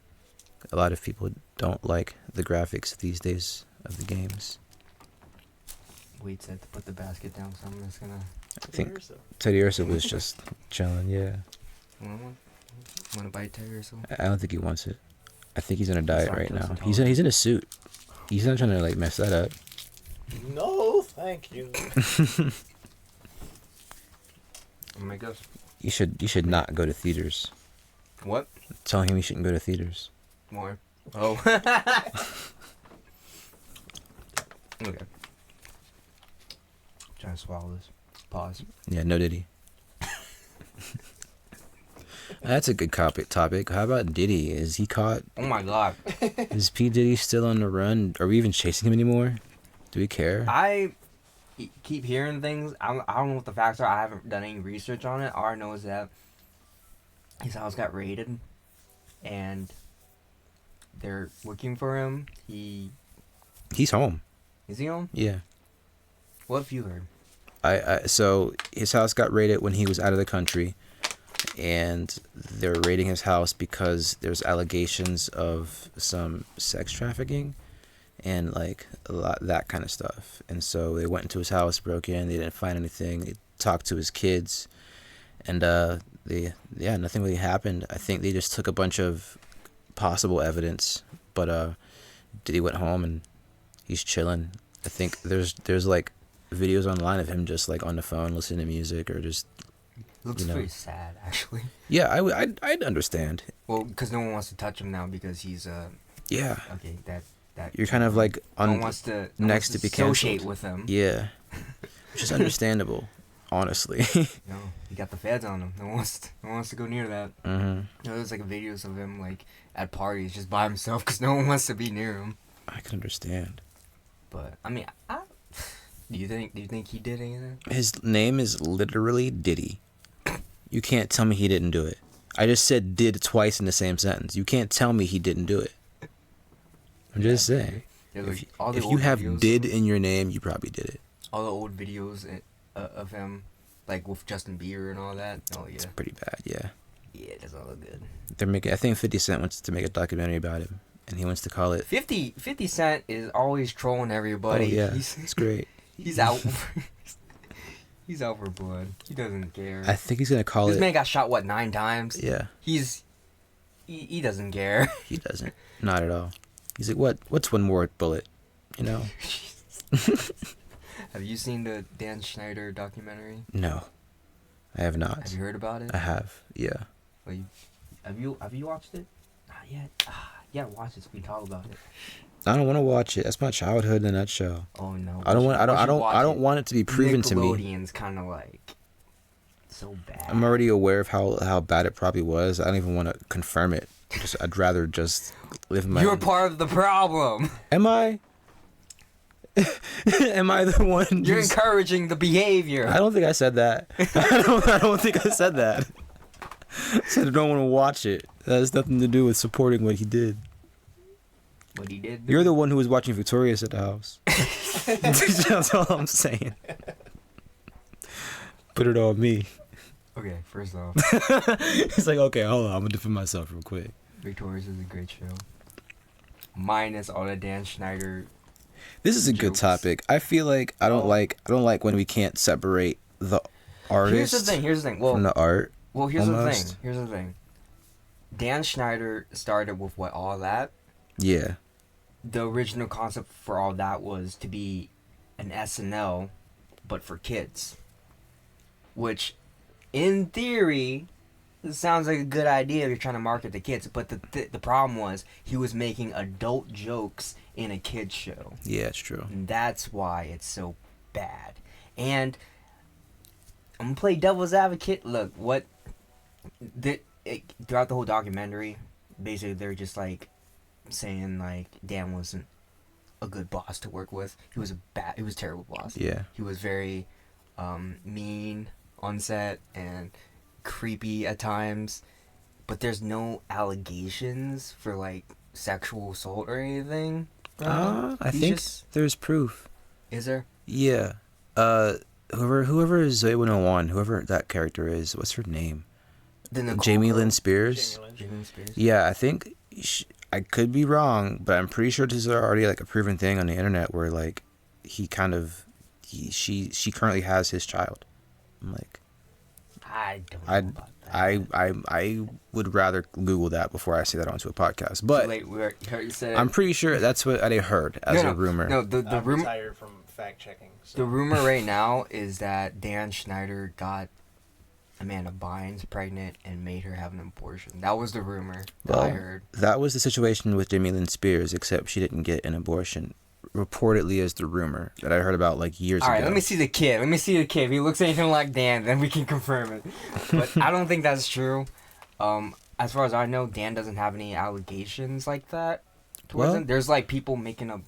Speaker 2: A lot of people don't like the graphics these days of the games.
Speaker 1: Wade said to put the basket down, so I'm just gonna.
Speaker 2: I think Teddy Ursa was just chilling, yeah.
Speaker 1: Wanna buy Teddy Ursa?
Speaker 2: I don't think he wants it. I think he's on a diet
Speaker 1: not
Speaker 2: right now.
Speaker 1: just
Speaker 2: He's in a suit. He's not trying to like mess that up.
Speaker 3: No, thank you.
Speaker 1: Oh my gosh.
Speaker 2: You should not go to theaters.
Speaker 1: What?
Speaker 2: Tell him he shouldn't go to theaters.
Speaker 1: More. Oh. Okay. Trying to swallow this. Pause.
Speaker 2: Yeah, no Diddy. That's a good topic. How about Diddy? Is he caught?
Speaker 1: Oh my god.
Speaker 2: Is P. Diddy still on the run? Are we even chasing him anymore? Do we care?
Speaker 1: I keep hearing things. I don't know what the facts are. I haven't done any research on it. All I know is that his house got raided, and they're looking for him.
Speaker 2: He's home.
Speaker 1: Is he home?
Speaker 2: Yeah.
Speaker 1: What have you heard?
Speaker 2: So his house got raided when he was out of the country, and they're raiding his house because there's allegations of some sex trafficking and like a lot that kind of stuff. And so they went into his house, broke in, they didn't find anything. They talked to his kids, and nothing really happened. I think they just took a bunch of possible evidence, but Diddy went home and he's chilling. I think there's like videos online of him just like on the phone listening to music or just.
Speaker 1: Looks pretty sad, actually.
Speaker 2: Yeah, I'd understand.
Speaker 1: Well, because no one wants to touch him now because he's
Speaker 2: Yeah.
Speaker 1: Okay, that
Speaker 2: You're kind of like
Speaker 1: no one wants to
Speaker 2: next to be
Speaker 1: associate
Speaker 2: canceled
Speaker 1: with him.
Speaker 2: Yeah, which is understandable, honestly.
Speaker 1: No, he got the feds on him. No one wants to go near that.
Speaker 2: Mm-hmm.
Speaker 1: There's like videos of him like at parties just by himself because no one wants to be near him.
Speaker 2: I can understand.
Speaker 1: But I mean, do you think he did anything?
Speaker 2: His name is literally Diddy. You can't tell me he didn't do it. I just said did twice in the same sentence. You can't tell me he didn't do it. I'm just saying.
Speaker 1: Yeah, like,
Speaker 2: If you have
Speaker 1: videos,
Speaker 2: did in your name, you probably did it.
Speaker 1: all the old videos of him, like with Justin Bieber and all that. Oh yeah,
Speaker 2: It's pretty bad, yeah.
Speaker 1: yeah, it doesn't look good.
Speaker 2: They're making. I think 50 Cent wants to make a documentary about him, and he wants to call it.
Speaker 1: 50 Cent is always trolling everybody.
Speaker 2: Oh yeah,
Speaker 1: He's
Speaker 2: it's great.
Speaker 1: he's out. He's out for blood. He doesn't care.
Speaker 2: I think he's gonna call
Speaker 1: This
Speaker 2: it.
Speaker 1: man got shot 9 times.
Speaker 2: Yeah,
Speaker 1: He doesn't care.
Speaker 2: he doesn't. Not at all. He's like, what's one more bullet? You know?
Speaker 1: Have you seen the Dan Schneider documentary?
Speaker 2: No, I have not.
Speaker 1: Have you heard about it?
Speaker 2: I have. Yeah.
Speaker 1: Well, have you watched it? Not yet. Yeah, watch it so we can talk about it.
Speaker 2: I don't want to watch it. That's my childhood in a nutshell.
Speaker 1: Oh no.
Speaker 2: I don't want it to be proven to me.
Speaker 1: Nickelodeon's kind of like so bad.
Speaker 2: I'm already aware of how bad it probably was. I don't even want to confirm it. I'd rather just live my.
Speaker 1: You're part of the problem.
Speaker 2: Am I? Am I the one?
Speaker 1: You're encouraging the behavior.
Speaker 2: I don't think I said that. I don't think I said that. I said I don't want to watch it. That has nothing to do with supporting what he did.
Speaker 1: What he did.
Speaker 2: You're the one who was watching Victorious at the house. That's all I'm saying. Put it on me.
Speaker 1: Okay, first off,
Speaker 2: It's like, okay, hold on, I'm gonna defend myself real quick.
Speaker 1: Victorious is a great show. Minus all the Dan Schneider.
Speaker 2: This is a good
Speaker 1: Jokes.
Speaker 2: topic. I feel like I don't like when we can't separate the artist
Speaker 1: Here's the thing. Well,
Speaker 2: from the art.
Speaker 1: here's the
Speaker 2: almost.
Speaker 1: thing. Here's the thing. Dan Schneider started with all that.
Speaker 2: Yeah.
Speaker 1: The original concept for all that was to be an SNL, but for kids. Which, in theory, it sounds like a good idea if you're trying to market the kids. But the problem was he was making adult jokes in a kids show.
Speaker 2: Yeah, it's true.
Speaker 1: And that's why it's so bad. And I'm gonna play devil's advocate. Look, throughout the whole documentary, basically they're just like saying like Dan wasn't a good boss to work with. He was a terrible boss.
Speaker 2: Yeah.
Speaker 1: He was very mean on set and creepy at times. But there's no allegations for like sexual assault or anything.
Speaker 2: I think there's proof.
Speaker 1: Is there?
Speaker 2: Yeah. Whoever is Zoe 101, whoever that character is, what's her name? Jamie Lynn Spears.
Speaker 1: Jamie Lynn Spears.
Speaker 2: Yeah, I think I could be wrong, but I'm pretty sure this is already like a proven thing on the internet where like she currently has his child. I'm like,
Speaker 1: I don't know about that.
Speaker 2: I would rather Google that before I say that onto a podcast. But I'm pretty sure that's what I heard as a rumor.
Speaker 1: No, the rumor.
Speaker 3: I'm retired from fact checking. So.
Speaker 1: The rumor right now is that Dan Schneider got Amanda Bynes pregnant and made her have an abortion. That was the rumor that I heard.
Speaker 2: That was the situation with Jamie Lynn Spears, except she didn't get an abortion. Reportedly is the rumor that I heard about like years ago.
Speaker 1: All right, let me see the kid. If he looks anything like Dan, then we can confirm it. But I don't think that's true. As far as I know, Dan doesn't have any allegations like that towards him. There's like people making up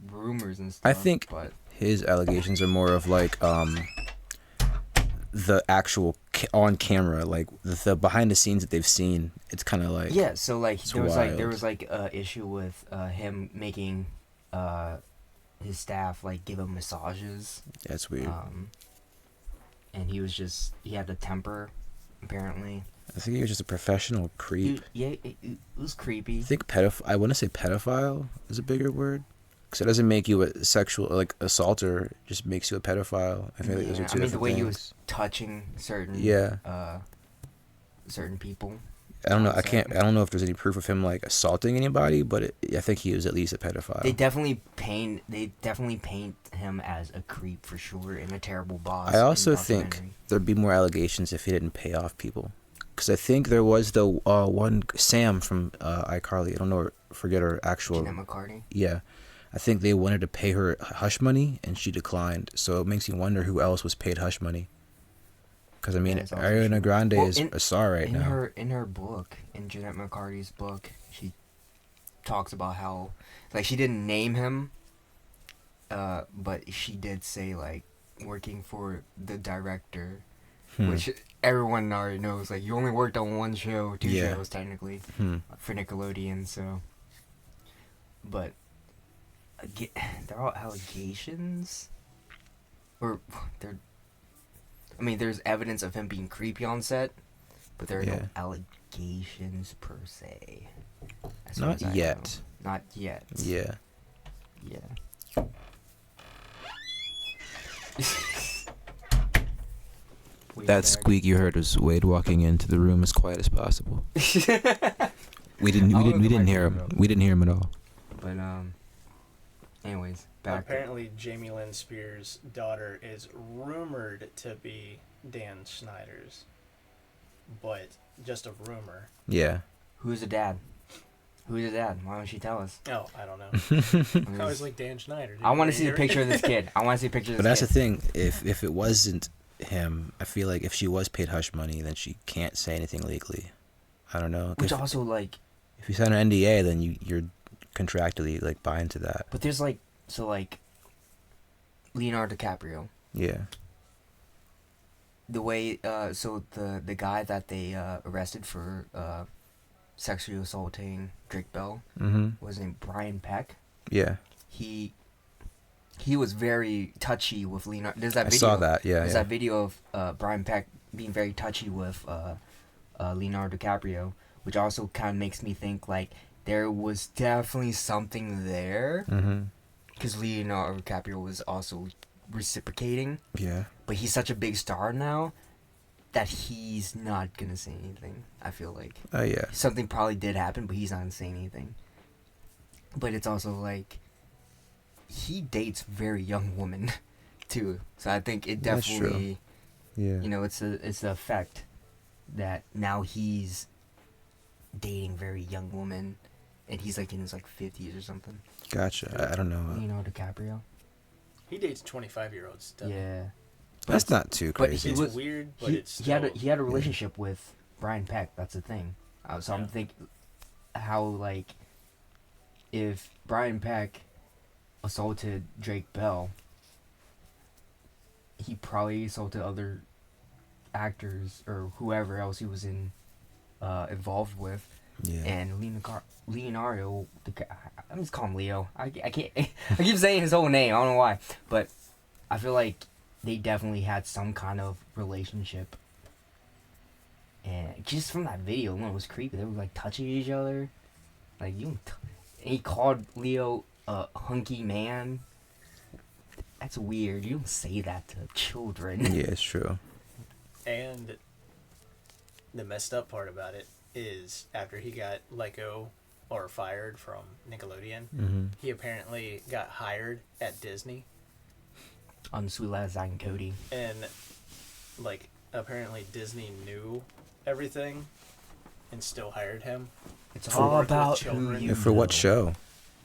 Speaker 1: rumors and stuff.
Speaker 2: I think his allegations are more of like the actual on camera, like the behind the scenes that they've seen. It's kind of like
Speaker 1: so like there was a issue with him making his staff like give him massages.
Speaker 2: That's weird.
Speaker 1: And he had a temper, apparently.
Speaker 2: I think he was just a professional creep.
Speaker 1: It was creepy.
Speaker 2: I think I want to say pedophile is a bigger word. Because it doesn't make you a sexual, like, assaulter. It just makes you a pedophile. I feel like those are two different
Speaker 1: the way
Speaker 2: things.
Speaker 1: he was touching certain certain people.
Speaker 2: I don't know. I don't know if there's any proof of him, like, assaulting anybody, but I think he was at least a pedophile.
Speaker 1: They definitely paint him as a creep for sure and a terrible boss.
Speaker 2: I also think there'd be more allegations if he didn't pay off people. Because I think there was the one Sam from iCarly. I don't know, forget her actual.
Speaker 1: Jeanette McCartney.
Speaker 2: Yeah. I think they wanted to pay her hush money, and she declined. So it makes you wonder who else was paid hush money. Because, I mean, Ariana Grande is a star right now.
Speaker 1: In her book, in Jeanette McCartney's book, she talks about how, like, she didn't name him, but she did say, like, working for the director, which everyone already knows. Like, you only worked on one show, two shows, technically, for Nickelodeon, so. But they're all allegations, there's evidence of him being creepy on set, but there are no allegations per se.
Speaker 2: Not yet.
Speaker 1: Not yet.
Speaker 2: Yeah. That squeak you heard was Wade walking into the room as quiet as possible. We didn't hear him. We didn't hear him at all.
Speaker 1: But anyways,
Speaker 3: apparently Jamie Lynn Spears' daughter is rumored to be Dan Schneider's, but just a rumor.
Speaker 2: Yeah.
Speaker 1: Who's the dad? Why don't she tell us?
Speaker 3: Oh, I don't know. I was like Dan Schneider.
Speaker 1: I want to see a picture of this kid.
Speaker 2: But that's the thing. If it wasn't him, I feel like if she was paid hush money, then she can't say anything legally. I don't know.
Speaker 1: Which also, like,
Speaker 2: if you sign an NDA, then you're contractually, like, buy into that.
Speaker 1: But there's Leonardo DiCaprio.
Speaker 2: Yeah.
Speaker 1: The way the guy that they arrested for sexually assaulting Drake Bell was named Brian Peck.
Speaker 2: Yeah.
Speaker 1: He was very touchy with Leonardo. There's that video.
Speaker 2: I saw that. Yeah.
Speaker 1: There's that video of Brian Peck being very touchy with Leonardo DiCaprio, which also kind of makes me think like there was definitely something there. Because Leonardo DiCaprio was also reciprocating.
Speaker 2: Yeah.
Speaker 1: But he's such a big star now that he's not gonna say anything. I feel like.
Speaker 2: Oh yeah.
Speaker 1: Something probably did happen, but he's not gonna say anything. but it's also like he dates very young women too. So I think it definitely, you know, it's the effect that now he's dating very young women, and he's like in his like 50s or something.
Speaker 2: Gotcha. I don't know.
Speaker 1: Leonardo DiCaprio.
Speaker 3: He dates 25-year-olds.
Speaker 1: Yeah.
Speaker 2: That's not too crazy.
Speaker 3: It's weird, but it's still...
Speaker 1: he had a relationship with Brian Peck. That's the thing. So I'm thinking how, like, if Brian Peck assaulted Drake Bell, he probably assaulted other actors or whoever else he was involved with.
Speaker 2: Yeah.
Speaker 1: And Leonardo, I'm just calling him Leo. I can't. I keep saying his whole name. I don't know why, but I feel like they definitely had some kind of relationship. And just from that video, it was creepy. They were like touching each other, like and he called Leo a hunky man. That's weird. You don't say that to children.
Speaker 2: Yeah, it's true.
Speaker 3: And the messed up part about it is after he got let go or fired from Nickelodeon, he apparently got hired at Disney.
Speaker 1: On Sweet Lad Zach and Cody.
Speaker 3: And, like, apparently Disney knew everything and still hired him.
Speaker 1: It's all about who you
Speaker 2: for what show?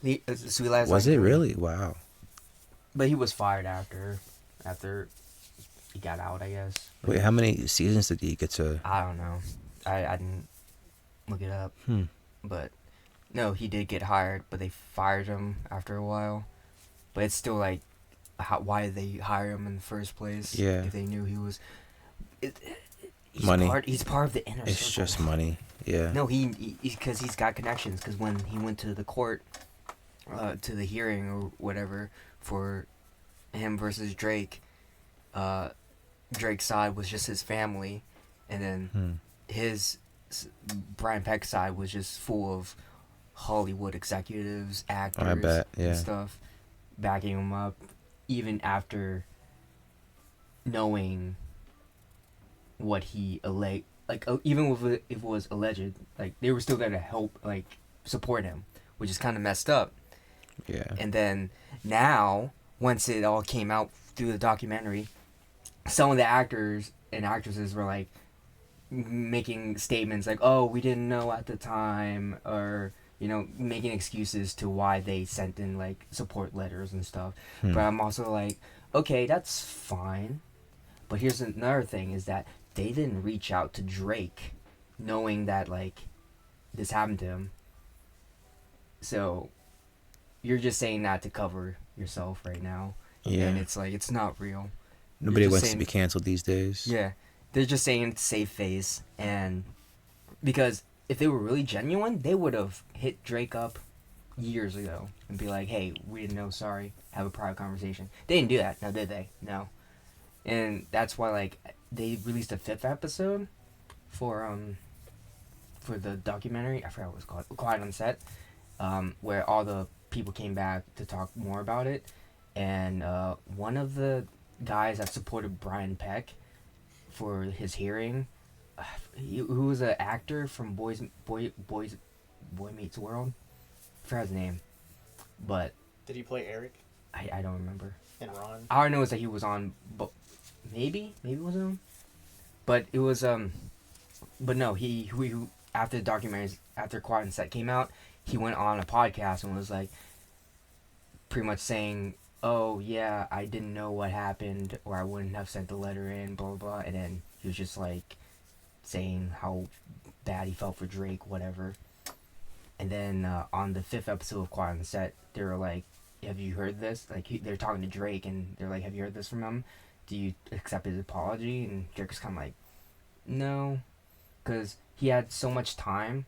Speaker 1: Sweet Lad
Speaker 2: Was it really? Wow.
Speaker 1: But he was fired after he got out, I guess.
Speaker 2: Wait, how many seasons did he get to?
Speaker 1: I don't know. I didn't look it up. But no, he did get hired, but they fired him after a while. But it's still like, why did they hire him in the first place?
Speaker 2: Yeah.
Speaker 1: If they knew he was,
Speaker 2: money.
Speaker 1: He's part of the inner circle.
Speaker 2: It's just money. Yeah.
Speaker 1: No, because he's got connections. Because when he went to the court, to the hearing or whatever for him versus Drake, Drake's side was just his family, and then his Brian Peck's side was just full of Hollywood executives, actors, and stuff, backing him up, even after knowing what he even if it was alleged, like they were still there to help, like support him, which is kind of messed up.
Speaker 2: Yeah.
Speaker 1: And then now, once it all came out through the documentary, some of the actors and actresses were like making statements like, "Oh, we didn't know at the time," or making excuses to why they sent in like support letters and stuff. But I'm also like, okay, that's fine. But here's another thing: is that they didn't reach out to Drake, knowing that like this happened to him. So you're just saying that to cover yourself right now.
Speaker 2: Yeah.
Speaker 1: And it's like, it's not real.
Speaker 2: Nobody wants to be canceled these days.
Speaker 1: Yeah. They're just saying it to save face. And because if they were really genuine, they would have hit Drake up years ago and be like, hey, we didn't know, sorry, have a private conversation. They didn't do that. No, did they? No. And that's why, like, they released a 5th episode for the documentary. I forgot what it was called. Quiet on Set. Where all the people came back to talk more about it. And one of the guys that supported Brian Peck for his hearing, who was an actor from Boy Meets World, I forgot his name, but
Speaker 3: did he play Eric?
Speaker 1: I don't remember.
Speaker 3: And Ron.
Speaker 1: All I know is that he was on, maybe it was him, but it was but no, he after the documentaries, after Quiet on Set came out, he went on a podcast and was like pretty much saying, oh yeah, I didn't know what happened, or I wouldn't have sent the letter in, blah blah blah. And then he was just like saying how bad he felt for Drake, whatever. And then on the 5th episode of Quiet on Set, they were like, have you heard this? Like, they're talking to Drake, and they're like, have you heard this from him? Do you accept his apology? And Drake's kind of like, no, because he had so much time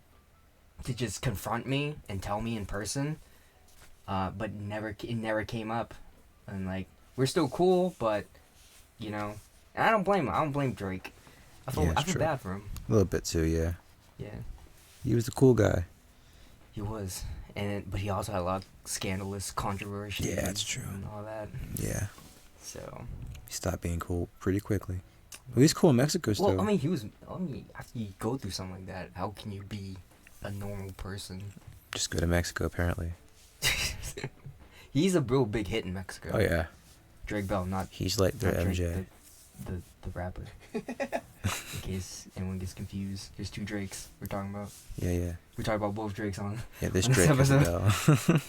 Speaker 1: to just confront me and tell me in person, but it never came up. And like, we're still cool, but and I don't blame him. I don't blame Drake. I feel bad for him.
Speaker 2: A little bit too, yeah.
Speaker 1: Yeah.
Speaker 2: He was the cool guy.
Speaker 1: He was, but he also had a lot of scandalous controversy.
Speaker 2: Yeah, that's true.
Speaker 1: And all that.
Speaker 2: Yeah.
Speaker 1: So.
Speaker 2: He stopped being cool pretty quickly. Well, he's cool in Mexico still.
Speaker 1: Well, I mean, after you go through something like that, how can you be a normal person?
Speaker 2: Just go to Mexico, apparently.
Speaker 1: He's a real big hit in Mexico.
Speaker 2: Oh yeah.
Speaker 1: Drake Bell, not.
Speaker 2: He's like their
Speaker 1: not Drake,
Speaker 2: MJ.
Speaker 1: the rapper. In case anyone gets confused, there's 2 Drakes we're talking about.
Speaker 2: Yeah.
Speaker 1: We talked about both Drakes on.
Speaker 2: Yeah, this
Speaker 1: on
Speaker 2: Drake is a
Speaker 1: episode.
Speaker 2: bell.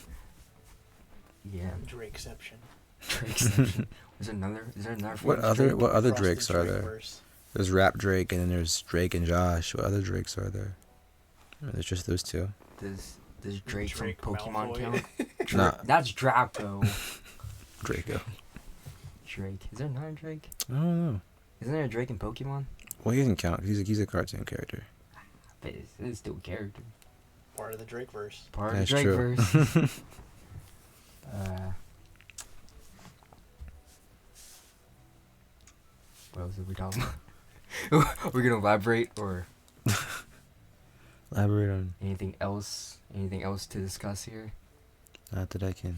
Speaker 1: Yeah.
Speaker 3: Drakeception.
Speaker 1: Drakeception. Is there another?
Speaker 2: What other Drakes are there?
Speaker 3: Verse.
Speaker 2: There's Rap Drake, and then there's Drake and Josh. What other Drakes are there? There's just those 2.
Speaker 1: Does Drake from Pokemon
Speaker 3: Malfoy.
Speaker 1: count?
Speaker 2: Nah.
Speaker 1: That's Draco.
Speaker 2: Draco.
Speaker 1: Drake. Is there another Drake?
Speaker 2: I don't know.
Speaker 1: Isn't there a Drake in Pokemon?
Speaker 2: Well, he doesn't count. He's a cartoon character.
Speaker 1: But it's still a character.
Speaker 3: Part of the Drake verse.
Speaker 1: Part of
Speaker 2: That's
Speaker 1: the Drake
Speaker 2: true.
Speaker 1: verse. What else are we talking about? We're gonna elaborate or
Speaker 2: Elaborate on.
Speaker 1: anything else? Anything else to discuss here?
Speaker 2: Not that I can.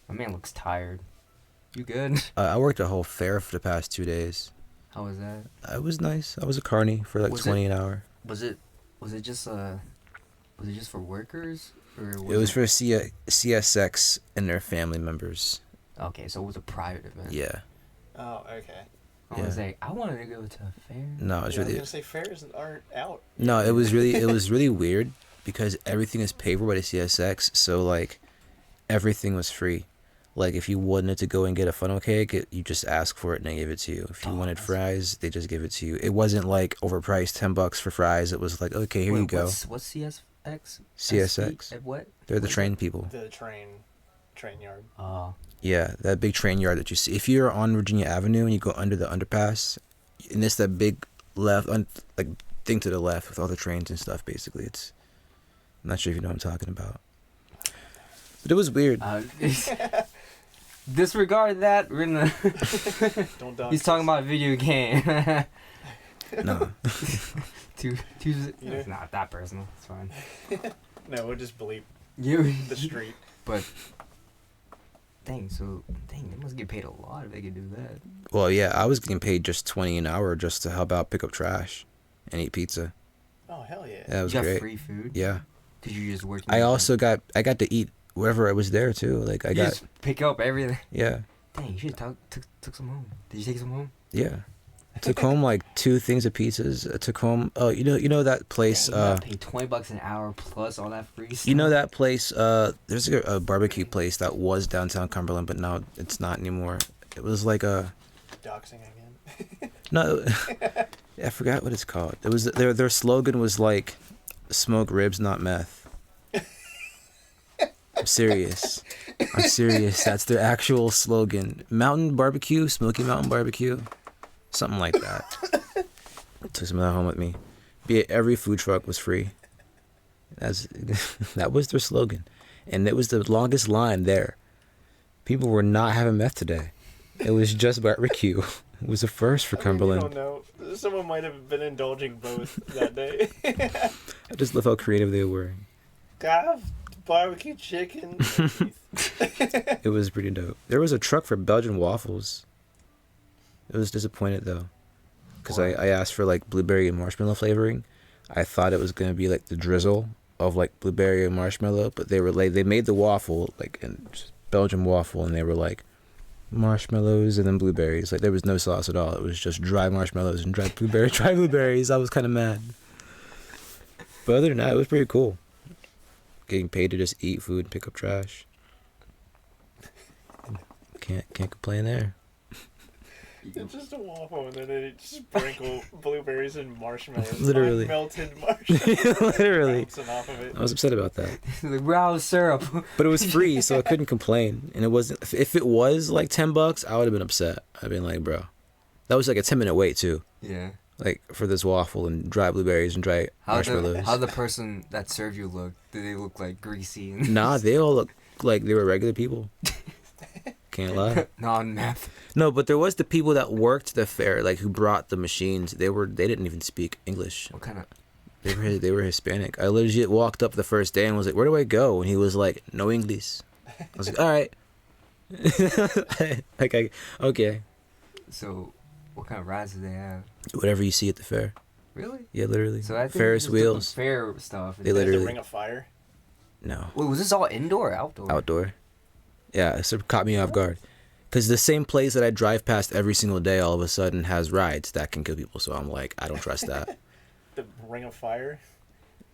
Speaker 1: My man looks tired. You good?
Speaker 2: I worked a whole fair for the past 2 days.
Speaker 1: How was that?
Speaker 2: It was nice. I was a carny for like
Speaker 1: Was
Speaker 2: 20 an hour.
Speaker 1: Was it just for workers or
Speaker 2: It was for CSX and their family members.
Speaker 1: Okay, so it was a private event.
Speaker 2: Yeah.
Speaker 3: Oh, okay.
Speaker 1: I was like, I wanted to go to a fair.
Speaker 2: No, it's
Speaker 3: I was
Speaker 2: really.
Speaker 3: gonna say fairs aren't out.
Speaker 2: No, it was really weird because everything is paid for by the CSX. So like, everything was free. Like if you wanted to go and get a funnel cake, you just ask for it and they give it to you. If you wanted fries, they just give it to you. It wasn't like overpriced $10 for fries. It was like, okay, here you go.
Speaker 1: What's CSX?
Speaker 2: CSX.
Speaker 1: What?
Speaker 2: They're the train people.
Speaker 3: The train yard.
Speaker 1: Oh.
Speaker 2: Yeah, that big train yard that you see. If you're on Virginia Avenue and you go under the underpass, and it's that big thing to the left with all the trains and stuff. Basically, I'm not sure if you know what I'm talking about. But it was weird.
Speaker 1: Disregard that. We're gonna.
Speaker 3: Don't dodge.
Speaker 1: He's talking about a video game.
Speaker 2: No.
Speaker 1: It's not that personal. It's fine.
Speaker 3: No, we'll just bleep
Speaker 1: You.
Speaker 3: the street.
Speaker 1: But. Dang, they must get paid a lot if they could do that.
Speaker 2: Well, yeah, I was getting paid just $20 an hour just to help out pick up trash and eat pizza.
Speaker 3: Oh hell yeah!
Speaker 2: That was
Speaker 1: you got
Speaker 2: great.
Speaker 1: free food?
Speaker 2: Yeah.
Speaker 1: Did you just work?
Speaker 2: I got to eat wherever I was there too. Like
Speaker 1: You just pick up everything.
Speaker 2: Yeah.
Speaker 1: Dang, you should have took some home. Did you take some home?
Speaker 2: Yeah. I took home like 2 things of pizzas. I took home you know that place
Speaker 1: Dang, you pay $20 an hour plus all that free stuff.
Speaker 2: you know that place there's a barbecue place that was downtown Cumberland but now it's not anymore. It was like a
Speaker 3: Doxing again.
Speaker 2: no I forgot what it's called. It was their slogan was like smoke ribs not meth. I'm serious. That's their actual slogan. Mountain barbecue, Smoky Mountain Barbecue. Something like that. I took some of that home with me. Every food truck was free. That was their slogan. And it was the longest line there. People were not having meth today. It was just barbecue. It was a first for Cumberland.
Speaker 3: I don't know. Someone might have been indulging both that day.
Speaker 2: I just love how creative they were.
Speaker 3: Got barbecue chicken.
Speaker 2: It was pretty dope. There was a truck for Belgian waffles. I was disappointed though, because I asked for like blueberry and marshmallow flavoring. I thought it was gonna be like the drizzle of like blueberry and marshmallow, but they made the waffle like in Belgian waffle, and they were like marshmallows and then blueberries. Like there was no sauce at all. It was just dry marshmallows and dry blueberries. I was kind of mad. But other than that, it was pretty cool. Getting paid to just eat food and pick up trash. Can't complain there.
Speaker 3: It's just a waffle, and then they sprinkle blueberries and marshmallows.
Speaker 2: Literally.
Speaker 3: Melted marshmallows.
Speaker 2: Literally.
Speaker 3: Bouncing off of it.
Speaker 2: I was upset about that.
Speaker 1: Like brown syrup.
Speaker 2: But it was free, so I couldn't complain. And it wasn't. If it was like $10, I would have been upset. I'd been like, bro, that was like a 10-minute wait too.
Speaker 1: Yeah.
Speaker 2: Like for this waffle and dry blueberries and dry marshmallows.
Speaker 1: How the person that served you look? Did they look like greasy?
Speaker 2: Nah, they all look like they were regular people. Can't lie.
Speaker 1: Non-meth.
Speaker 2: No, but there was the people that worked the fair, like who brought the machines. They didn't even speak English.
Speaker 1: What kind of?
Speaker 2: They were Hispanic. I legit walked up the first day and was like, "Where do I go?" And he was like, "No English." I was like, "All right." Okay.
Speaker 1: So, what kind of rides do they have?
Speaker 2: Whatever you see at the fair.
Speaker 1: Really?
Speaker 2: Yeah, literally.
Speaker 1: So I think
Speaker 2: Ferris wheels.
Speaker 1: Fair stuff.
Speaker 2: They
Speaker 3: Is
Speaker 2: literally.
Speaker 3: the Ring of Fire?
Speaker 2: No.
Speaker 1: Wait, was this all indoor or outdoor?
Speaker 2: Outdoor. Yeah, it caught me off guard. Because the same place that I drive past every single day all of a sudden has rides that can kill people. So I'm like, I don't trust that.
Speaker 3: The Ring of Fire?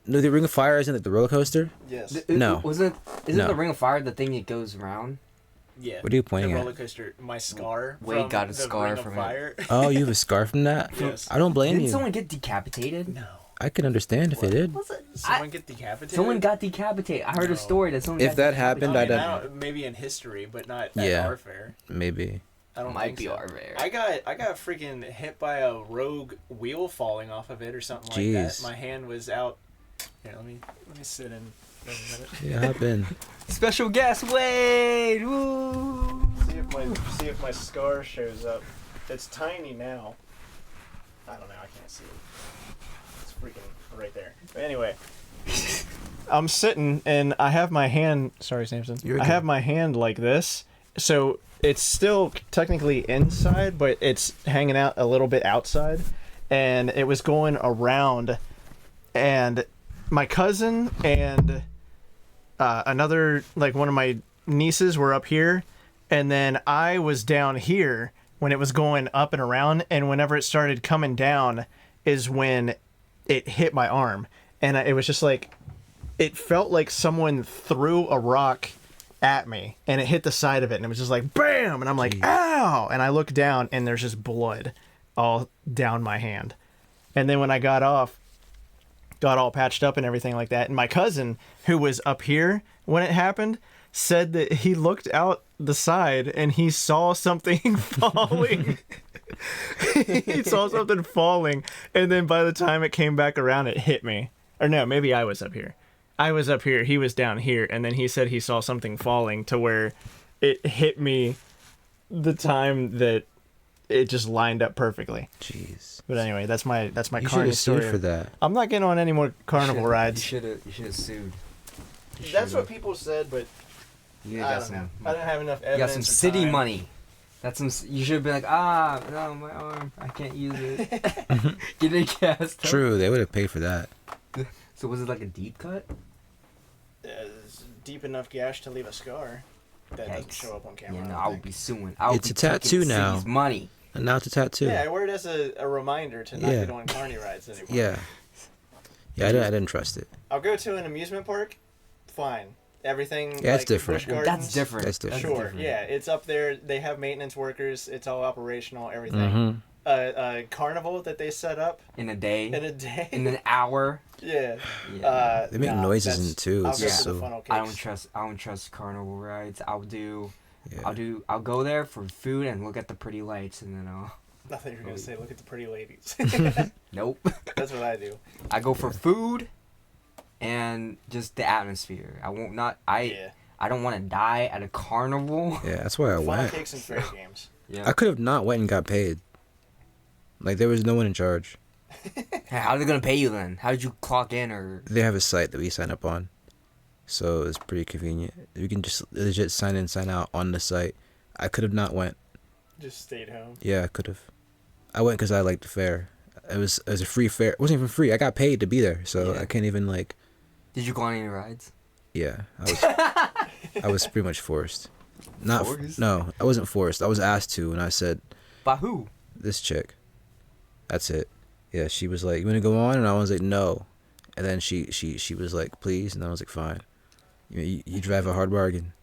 Speaker 2: No, the Ring of Fire isn't it the roller coaster?
Speaker 3: Yes.
Speaker 2: No.
Speaker 1: Isn't
Speaker 2: No.
Speaker 1: the Ring of Fire the thing that goes around?
Speaker 3: Yeah.
Speaker 2: What are you pointing
Speaker 3: the
Speaker 2: at?
Speaker 3: roller coaster. My scar.
Speaker 1: Wade
Speaker 3: from
Speaker 1: got a
Speaker 3: the
Speaker 1: scar
Speaker 3: Ring of
Speaker 1: from it.
Speaker 3: Fire.
Speaker 2: Oh, you have a scar from that?
Speaker 3: Yes.
Speaker 2: I don't blame
Speaker 1: Didn't
Speaker 2: you.
Speaker 1: someone get decapitated?
Speaker 3: No.
Speaker 2: I could understand if it did.
Speaker 3: Someone get decapitated?
Speaker 1: Someone got decapitated. I heard
Speaker 3: No.
Speaker 1: a story that someone
Speaker 2: If
Speaker 1: got
Speaker 2: that
Speaker 1: decapitated.
Speaker 2: happened,
Speaker 3: I
Speaker 2: I
Speaker 3: mean,
Speaker 2: don't-
Speaker 3: don't. Maybe in history, but not
Speaker 2: Yeah.
Speaker 3: at our fair.
Speaker 2: Maybe.
Speaker 3: I don't
Speaker 1: Might
Speaker 3: think
Speaker 1: be
Speaker 3: so.
Speaker 1: our fair.
Speaker 3: I got freaking hit by a rogue wheel falling off of it or something like that.
Speaker 2: Jeez.
Speaker 3: My hand was out. Here, let me sit in for a minute.
Speaker 2: Yeah, hop in.
Speaker 1: Special guest Wade. Woo!
Speaker 3: See if my scar shows up. It's tiny now. I don't know. I can't see it. It's freaking right there. But anyway, I'm sitting and I have my hand. Sorry, Samson.
Speaker 2: You're
Speaker 3: I
Speaker 2: okay.
Speaker 3: have my hand like this, so it's still technically inside, but it's hanging out a little bit outside, and it was going around, and my cousin and another, like, one of my nieces were up here, and then I was down here when it was going up and around, and whenever it started coming down is when it hit my arm, and it was just like, it felt like someone threw a rock at me, and it hit the side of it, and it was just like bam, and I'm like, ow, and I look down and there's just blood all down my hand. And then when I got off, got all patched up and everything like that, and my cousin, who was up here when it happened, said that he looked out the side and he saw something falling. He saw something falling, and then by the time it came back around, it hit me. Or no, maybe I was up here. I was up here, he was down here, and then he said he saw something falling to where it hit me the time that it just lined up perfectly.
Speaker 2: Jeez.
Speaker 3: But anyway, that's my
Speaker 2: You should
Speaker 3: carny
Speaker 2: have sued
Speaker 3: story.
Speaker 2: for that.
Speaker 3: I'm not getting on any more carnival rides.
Speaker 1: You should have sued.
Speaker 3: That's what people said, but
Speaker 1: You
Speaker 3: I
Speaker 1: got
Speaker 3: don't
Speaker 1: some.
Speaker 3: know. I don't have enough
Speaker 1: You
Speaker 3: evidence.
Speaker 1: got some
Speaker 3: or
Speaker 1: city
Speaker 3: time.
Speaker 1: money. That's some. You should have been like, no, my arm, I can't use it. Get it cast.
Speaker 2: True, they would have paid for that.
Speaker 1: So was it like a deep cut?
Speaker 3: It's deep enough gash to leave a scar. That doesn't
Speaker 1: Yikes.
Speaker 3: show up on camera.
Speaker 1: Yeah,
Speaker 3: I
Speaker 1: no,
Speaker 3: don't
Speaker 1: I would
Speaker 3: think.
Speaker 1: be suing. I would
Speaker 2: It's
Speaker 1: be
Speaker 2: a tattoo
Speaker 1: taking the
Speaker 2: now.
Speaker 1: city's money.
Speaker 2: And now it's a tattoo.
Speaker 3: Yeah, I wear it as a reminder to not
Speaker 2: Yeah.
Speaker 3: get on carny rides anymore.
Speaker 2: Yeah. Yeah, I didn't trust it.
Speaker 3: I'll go to an amusement park. Fine. Everything.
Speaker 2: Yeah, it's
Speaker 3: like
Speaker 2: different.
Speaker 3: Busch Gardens,
Speaker 1: That's different.
Speaker 2: That's different.
Speaker 3: Sure.
Speaker 1: different.
Speaker 3: Yeah, it's up there. They have maintenance workers. It's all operational. Everything.
Speaker 2: Mm-hmm.
Speaker 3: A carnival that they set up
Speaker 1: In a day.
Speaker 3: in a day.
Speaker 1: In an hour.
Speaker 3: Yeah.
Speaker 1: Yeah.
Speaker 2: They make
Speaker 3: nah,
Speaker 2: noises
Speaker 3: that's-
Speaker 2: in it, too.
Speaker 3: I'll
Speaker 2: It's
Speaker 3: go
Speaker 2: just
Speaker 3: to the
Speaker 2: so...
Speaker 3: funnel
Speaker 1: I
Speaker 3: cakes.
Speaker 1: don't trust carnival rides.
Speaker 2: Yeah.
Speaker 1: I'll go there for food and look at the pretty lights, and then
Speaker 3: I thought you were gonna say, look at the pretty ladies.
Speaker 1: nope.
Speaker 3: That's what I do.
Speaker 1: I go for food and just the atmosphere. I don't want to die at a carnival.
Speaker 2: Yeah, that's why I
Speaker 3: Funnel
Speaker 2: went.
Speaker 3: cakes and fair games.
Speaker 1: Yeah.
Speaker 2: I could have not went and got paid. Like, there was no one in charge.
Speaker 1: How are they gonna pay you then? How did you clock in or?
Speaker 2: They have a site that we sign up on. So it's pretty convenient. You can just legit sign in, sign out on the site. I could have not went.
Speaker 3: Just stayed home.
Speaker 2: Yeah, I could have. I went because I liked the fair. It was a free fair. It wasn't even free. I got paid to be there, so
Speaker 1: Yeah.
Speaker 2: I can't even like.
Speaker 1: Did you go on any rides?
Speaker 2: Yeah, I was pretty much forced. Not
Speaker 1: Forced?
Speaker 2: No, I wasn't forced. I was asked to, and I said,
Speaker 1: By who?
Speaker 2: "This chick." That's it. Yeah, she was like, "You want to go on?" And I was like, "No." And then she was like, "Please," and I was like, "Fine." You drive a hard bargain.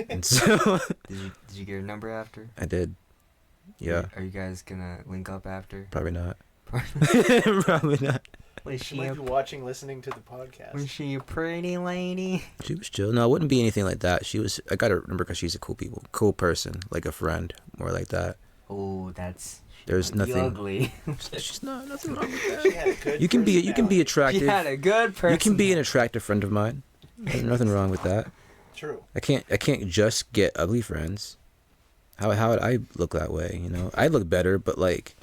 Speaker 2: And so
Speaker 1: Did you get her number after?
Speaker 2: I did. Yeah,
Speaker 1: Are you guys gonna link up after?
Speaker 2: probably not. Probably not.
Speaker 1: Was
Speaker 3: She
Speaker 1: she
Speaker 3: might
Speaker 1: a,
Speaker 3: be watching, listening to the podcast.
Speaker 1: was she a pretty lady?
Speaker 2: She was chill. No, it wouldn't be anything like that. She was. I gotta remember because she's a cool person, like a friend, more like that.
Speaker 1: Oh, that's.
Speaker 2: There's
Speaker 1: might be
Speaker 2: nothing.
Speaker 1: Ugly.
Speaker 2: She's not nothing wrong with
Speaker 3: She
Speaker 2: that.
Speaker 3: had a good
Speaker 2: You can be
Speaker 3: personality.
Speaker 2: attractive.
Speaker 1: She had a good person.
Speaker 2: You can be an attractive friend of mine. There's nothing wrong with that.
Speaker 3: True.
Speaker 2: I can't just get ugly friends. How would I look that way? You know, I look better, but like,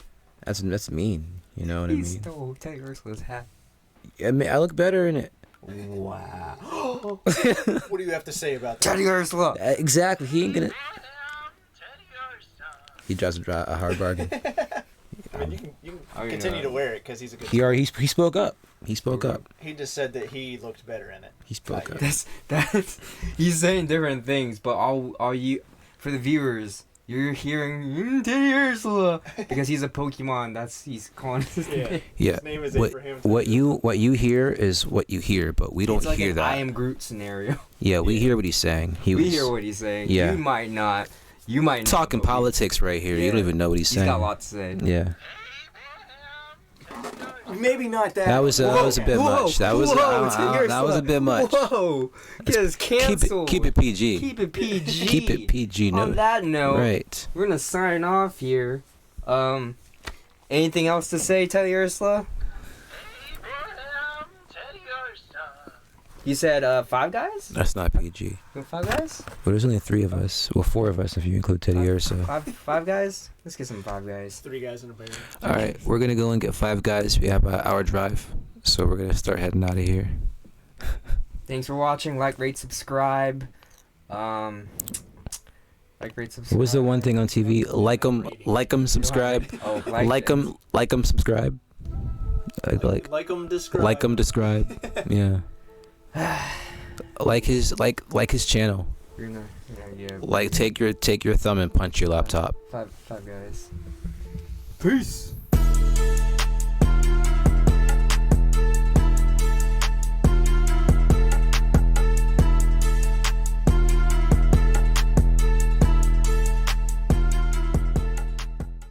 Speaker 2: that's mean. You know what I
Speaker 1: He
Speaker 2: mean?
Speaker 1: stole Teddy Ursula's hat.
Speaker 2: I look better in it.
Speaker 1: Wow.
Speaker 3: What do you have to say about that?
Speaker 1: Teddy Ursula.
Speaker 2: Exactly. He ain't gonna. He drives a hard bargain.
Speaker 3: I mean, you can
Speaker 1: Oh, yeah.
Speaker 3: continue to wear it because he's a good.
Speaker 2: He spoke up. He spoke up.
Speaker 3: He just said that he looked better in it.
Speaker 2: He spoke up.
Speaker 1: That's he's saying different things, but all you for the viewers, you're hearing Teddy Ursula because he's a Pokemon. He's calling his name.
Speaker 2: Yeah.
Speaker 3: His name is
Speaker 2: what,
Speaker 3: Abraham.
Speaker 2: what you hear is what you hear, but we don't
Speaker 1: It's like
Speaker 2: hear
Speaker 1: an
Speaker 2: that.
Speaker 1: I am Groot scenario.
Speaker 2: Yeah, we hear what he's saying.
Speaker 1: We hear what he's saying.
Speaker 2: Yeah.
Speaker 1: You might not. You might not,
Speaker 2: talking politics right here.
Speaker 1: Yeah.
Speaker 2: You don't even know what he's saying.
Speaker 1: He's got a lot to say.
Speaker 2: Yeah.
Speaker 1: Maybe not that.
Speaker 2: That was a bit much. That was a bit much.
Speaker 1: Whoa, just cancel.
Speaker 2: Keep it PG.
Speaker 1: Keep it PG.
Speaker 2: Keep it PG.
Speaker 1: On that note,
Speaker 2: right.
Speaker 1: We're gonna sign off here. Anything else to say, Teddy Ursula? You said 5 guys?
Speaker 2: That's not PG.
Speaker 1: 5 guys?
Speaker 2: Well, there's only 3 of us. Well, 4 of us if you include Teddy Ursa.
Speaker 1: 5 guys? Let's get some 5 guys.
Speaker 3: 3 guys in a barrel.
Speaker 2: All right, we're gonna go and get 5 guys. We have an hour drive, so we're gonna start heading out of here.
Speaker 1: Thanks for watching. Like, rate, subscribe. Like, rate, subscribe.
Speaker 2: What was the one thing on TV? Like them, subscribe.
Speaker 1: Oh,
Speaker 2: like them, subscribe.
Speaker 3: Like them, describe.
Speaker 2: Like them, describe. Yeah. like his channel.
Speaker 1: You're not, yeah.
Speaker 2: Like take your thumb and punch your laptop.
Speaker 1: 5 guys. Peace.